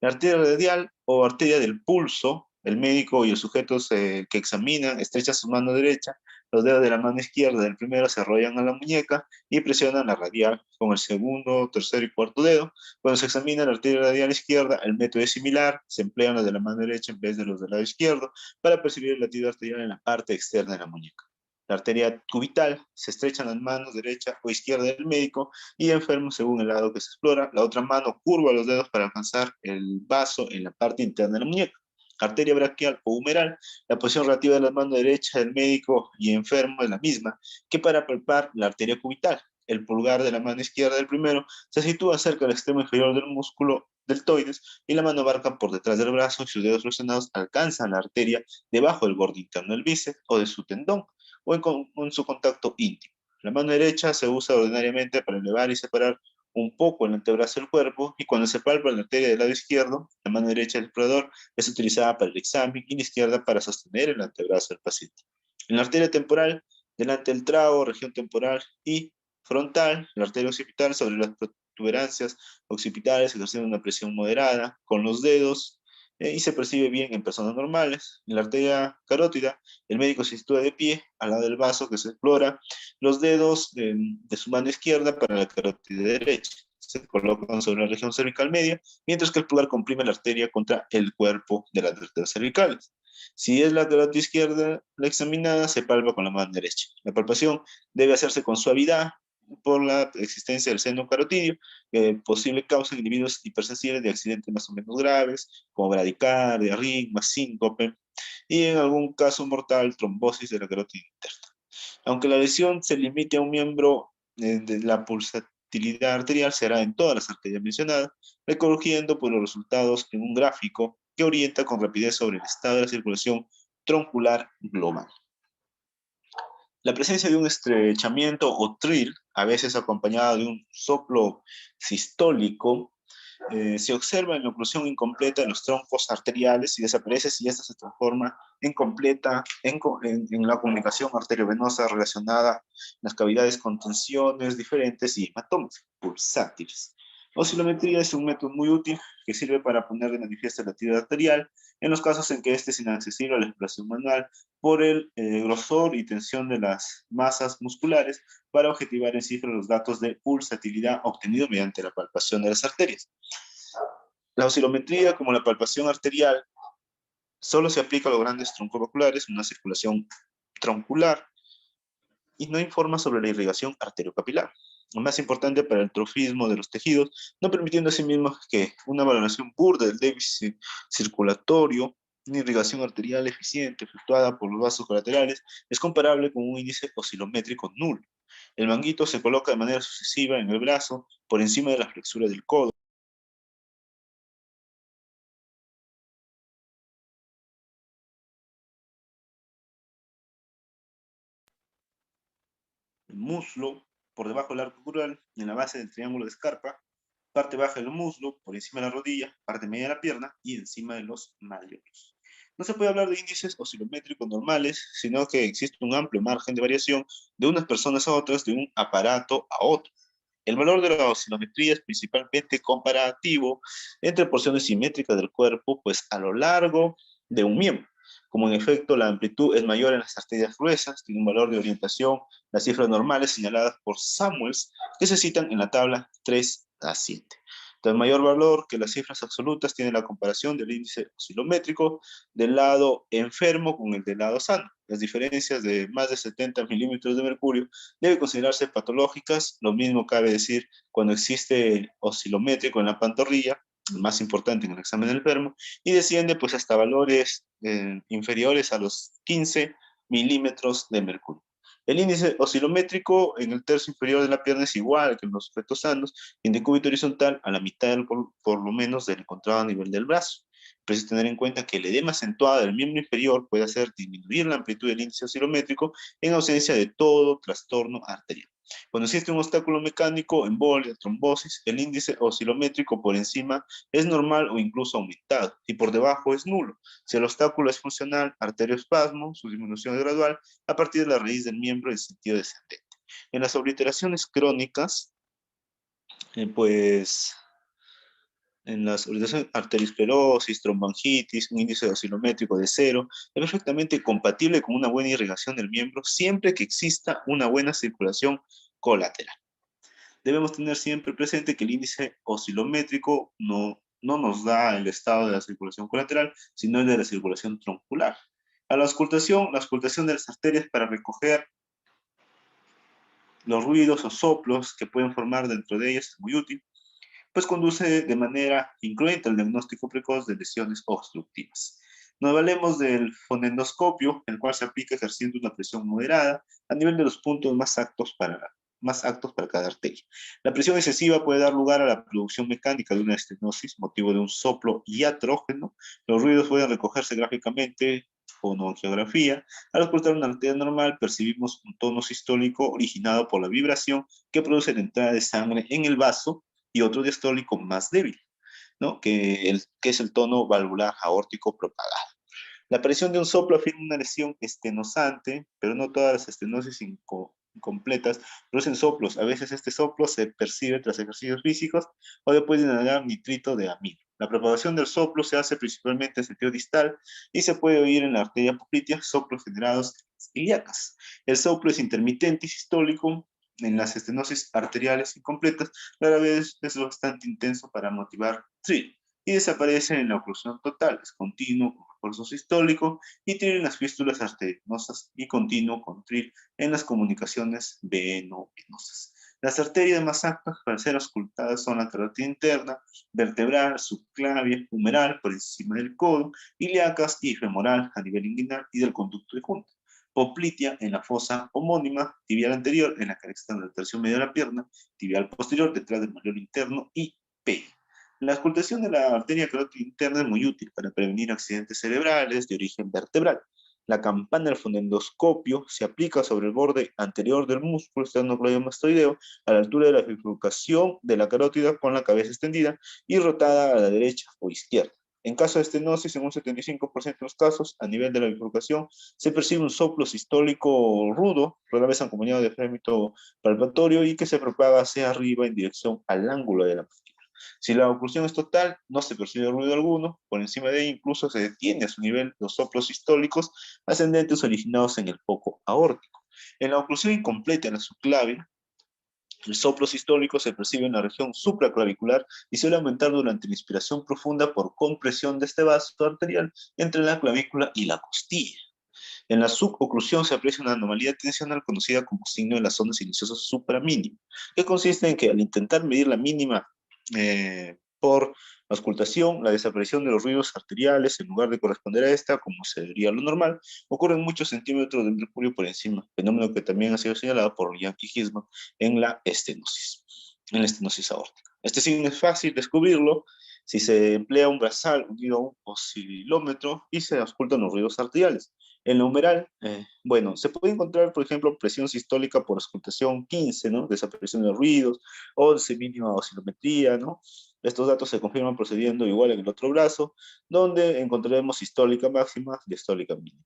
La arteria radial o arteria del pulso, el médico y el sujeto que examinan estrechan su mano derecha, los dedos de la mano izquierda del primero se arrollan a la muñeca y presionan la radial con el segundo, tercero y cuarto dedo. Cuando se examina la arteria radial izquierda, el método es similar, se emplean los de la mano derecha en vez de los del lado izquierdo para percibir el latido arterial en la parte externa de la muñeca. La arteria cubital se estrecha en las manos derecha o izquierda del médico y enfermo según el lado que se explora. La otra mano curva los dedos para alcanzar el vaso en la parte interna de la muñeca. Arteria braquial o humeral, la posición relativa de la mano derecha del médico y enfermo es la misma que para palpar la arteria cubital. El pulgar de la mano izquierda del primero se sitúa cerca del extremo inferior del músculo deltoides y la mano abarca por detrás del brazo y sus dedos flexionados alcanzan la arteria debajo del borde interno del bíceps o de su tendón o en su contacto íntimo. La mano derecha se usa ordinariamente para elevar y separar un poco el antebrazo del cuerpo y cuando se palpa la arteria del lado izquierdo, la mano derecha del explorador es utilizada para el examen y la izquierda para sostener el antebrazo del paciente. En la arteria temporal, delante del trago, región temporal y frontal, la arteria occipital sobre las protuberancias occipitales ejerciendo una presión moderada con los dedos y se percibe bien en personas normales. En la arteria carótida, el médico se sitúa de pie al lado del vaso que se explora, los dedos de su mano izquierda para la carótida derecha. Se colocan sobre la región cervical media, mientras que el pulgar comprime la arteria contra el cuerpo de las vértebras cervicales. Si es la carótida izquierda la examinada, se palpa con la mano derecha. La palpación debe hacerse con suavidad por la existencia del seno carotidio, posible causa en individuos hipersensibles de accidentes más o menos graves, como bradicardia, arritmia, síncope, y en algún caso mortal, trombosis de la carótida interna. Aunque la lesión se limite a un miembro de la pulsatilidad arterial, será en todas las arterias mencionadas, recogiendo por los resultados en un gráfico que orienta con rapidez sobre el estado de la circulación troncular global. La presencia de un estrechamiento o trill, a veces acompañado de un soplo sistólico, se observa en la oclusión incompleta de los troncos arteriales y desaparece si esta se transforma en completa en la comunicación arteriovenosa relacionada en las cavidades con tensiones diferentes y hematomas pulsátiles. La oscilometría es un método muy útil que sirve para poner de manifiesto la actividad arterial en los casos en que éste es inaccesible a la exploración manual por el grosor y tensión de las masas musculares para objetivar en cifra los datos de pulsatilidad obtenidos mediante la palpación de las arterias. La oscilometría, como la palpación arterial, solo se aplica a los grandes troncos vasculares, una circulación troncular, y no informa sobre la irrigación arteriocapilar. Lo más importante para el trofismo de los tejidos, no permitiendo asimismo que una valoración burda del déficit circulatorio, una irrigación arterial eficiente efectuada por los vasos colaterales, es comparable con un índice oscilométrico nulo. El manguito se coloca de manera sucesiva en el brazo por encima de la flexura del codo. El muslo por debajo del arco crural, en la base del triángulo de Scarpa, parte baja del muslo, por encima de la rodilla, parte media de la pierna y encima de los malleolos. No se puede hablar de índices oscilométricos normales, sino que existe un amplio margen de variación de unas personas a otras, de un aparato a otro. El valor de la oscilometría es principalmente comparativo entre porciones simétricas del cuerpo, pues a lo largo de un miembro. Como en efecto la amplitud es mayor en las arterias gruesas, tiene un valor de orientación, las cifras normales señaladas por Samuels, que se citan en la tabla 3 a 7. Entonces, mayor valor que las cifras absolutas tiene la comparación del índice oscilométrico del lado enfermo con el del lado sano. Las diferencias de más de 70 milímetros de mercurio deben considerarse patológicas. Lo mismo cabe decir cuando existe oscilométrico en la pantorrilla, el más importante en el examen del enfermo, y desciende pues hasta valores inferiores a los 15 milímetros de mercurio. El índice oscilométrico en el tercio inferior de la pierna es igual que en los sujetos sanos, y en decúbito horizontal a la mitad por lo menos del encontrado a nivel del brazo. Pero es tener en cuenta que el edema acentuado del miembro inferior puede hacer disminuir la amplitud del índice oscilométrico en ausencia de todo trastorno arterial. Cuando existe un obstáculo mecánico, embolia, trombosis, el índice oscilométrico por encima es normal o incluso aumentado, y por debajo es nulo. Si el obstáculo es funcional, arterioespasmo, su disminución es gradual a partir de la raíz del miembro en sentido descendente. En las obliteraciones crónicas, pues en las arteriosclerosis, tromboangitis, un índice oscilométrico de 0, es perfectamente compatible con una buena irrigación del miembro siempre que exista una buena circulación colateral. Debemos tener siempre presente que el índice oscilométrico no nos da el estado de la circulación colateral, sino el de la circulación troncular. A la auscultación de las arterias para recoger los ruidos o soplos que pueden formar dentro de ellas es muy útil, pues conduce de manera incruenta al diagnóstico precoz de lesiones obstructivas. Nos valemos del fonendoscopio, el cual se aplica ejerciendo una presión moderada a nivel de los puntos más aptos para cada arteria. La presión excesiva puede dar lugar a la producción mecánica de una estenosis, motivo de un soplo iatrógeno. Los ruidos pueden recogerse gráficamente fonoangiografía. Al ocultar una arteria normal, percibimos un tono sistólico originado por la vibración que produce la entrada de sangre en el vaso y otro diastólico más débil, ¿no? Que es el tono valvular aórtico propagado. La aparición de un soplo afirma una lesión estenosante, pero no todas las estenosis incompletas producen soplos. A veces este soplo se percibe tras ejercicios físicos o después de inhalar nitrito de amino. La propagación del soplo se hace principalmente en sentido distal y se puede oír en la arteria poplitea soplos generados ilíacas. El soplo es intermitente y sistólico. En las estenosis arteriales incompletas, rara vez es bastante intenso para motivar tril y desaparece en la oclusión total, es continuo con refuerzo sistólico y tril en las fístulas arterinosas y continuo con tril en las comunicaciones veno-venosas. Las arterias más aptas para ser auscultadas son la carótida interna, vertebral, subclavia, humeral por encima del codo, ilíacas y femoral a nivel inguinal y del conducto de junta. Poplitea en la fosa homónima, tibial anterior en la cara externa del tercio medio de la pierna, tibial posterior detrás del malleolo interno y P. La auscultación de la arteria carótida interna es muy útil para prevenir accidentes cerebrales de origen vertebral. La campana del fonendoscopio se aplica sobre el borde anterior del músculo esternocleidomastoideo a la altura de la bifurcación de la carótida con la cabeza extendida y rotada a la derecha o izquierda. En caso de estenosis, en un 75% de los casos, a nivel de la bifurcación, se percibe un soplo sistólico rudo, rara vez acompañado de frémito palpatorio y que se propaga hacia arriba en dirección al ángulo de la mandíbula. Si la oclusión es total, no se percibe ruido alguno, por encima de ella incluso se detiene a su nivel los soplos sistólicos ascendentes originados en el foco aórtico. En la oclusión incompleta en la subclavia, el soplo sistólico se percibe en la región supraclavicular y suele aumentar durante la inspiración profunda por compresión de este vaso arterial entre la clavícula y la costilla. En la suboclusión se aprecia una anomalía tensional conocida como signo de las ondas silenciosas supramínima, que consiste en que al intentar medir la mínima por auscultación, la desaparición de los ruidos arteriales, en lugar de corresponder a esta, como sería lo normal, ocurren muchos centímetros de mercurio por encima, fenómeno que también ha sido señalado por Yankee Gisman en la estenosis aórtica. Este signo es fácil descubrirlo si se emplea un brazal unido a un oscilómetro y se auscultan los ruidos arteriales. En la humeral, bueno, se puede encontrar, por ejemplo, presión sistólica por auscultación 15, ¿no? Desaparición de ruidos, 11, mínima oscilometría, ¿no? Estos datos se confirman procediendo igual en el otro brazo, donde encontraremos sistólica máxima, diastólica mínima.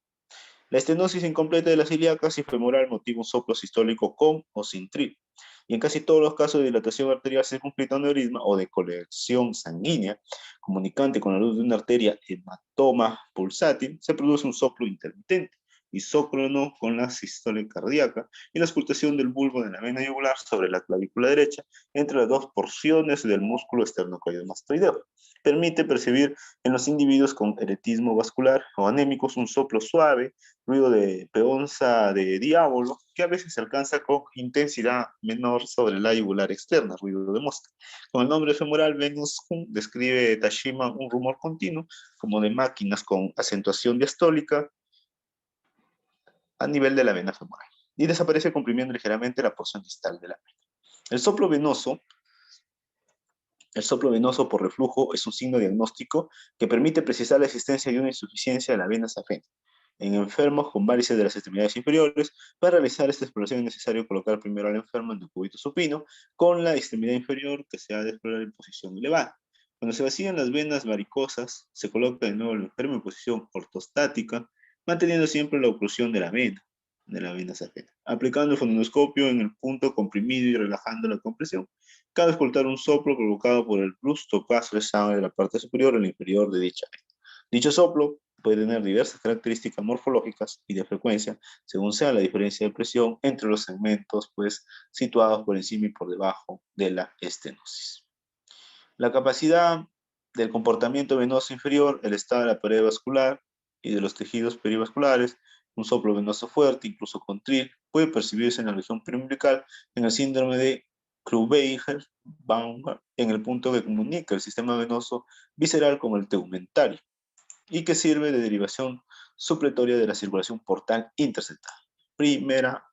La estenosis incompleta de las ilíacas y femoral motiva un soplo sistólico con o sin tril. Y en casi todos los casos de dilatación arterial circunscrita aneurisma o de colección sanguínea, comunicante con la luz de una arteria hematoma pulsátil, se produce un soplo intermitente, isócrono con la sistole cardíaca y la auscultación del bulbo de la vena yugular sobre la clavícula derecha entre las dos porciones del músculo esternocleidomastoideo. Permite percibir en los individuos con eretismo vascular o anémicos un soplo suave, ruido de peonza de diablo, que a veces se alcanza con intensidad menor sobre la yugular externa, ruido de mosca. Con el nombre femoral, Venus describe Tashima un rumor continuo, como de máquinas con acentuación diastólica a nivel de la vena femoral, y desaparece comprimiendo ligeramente la porción distal de la vena. El soplo venoso por reflujo es un signo diagnóstico que permite precisar la existencia de una insuficiencia de la vena safena. En enfermos con varices de las extremidades inferiores, para realizar esta exploración es necesario colocar primero al enfermo en un cúbito supino, con la extremidad inferior que se ha de explorar en posición elevada. Cuando se vacían las venas varicosas, se coloca de nuevo el enfermo en posición ortostática, manteniendo siempre la oclusión de la vena safena. Aplicando el fonendoscopio en el punto comprimido y relajando la compresión, cabe escoltar un soplo provocado por el brusco paso de sangre de la parte superior al inferior de dicha vena. Dicho soplo puede tener diversas características morfológicas y de frecuencia, según sea la diferencia de presión entre los segmentos, pues, situados por encima y por debajo de la estenosis. La capacidad del comportamiento venoso inferior, el estado de la pared vascular y de los tejidos perivasculares, Un soplo venoso fuerte, incluso con tril, puede percibirse en la región periumbilical en el síndrome de Creutzfeldt-Jakob, en el punto que comunica el sistema venoso visceral con el tegumentario y que sirve de derivación supletoria de la circulación portal intersectal. Primera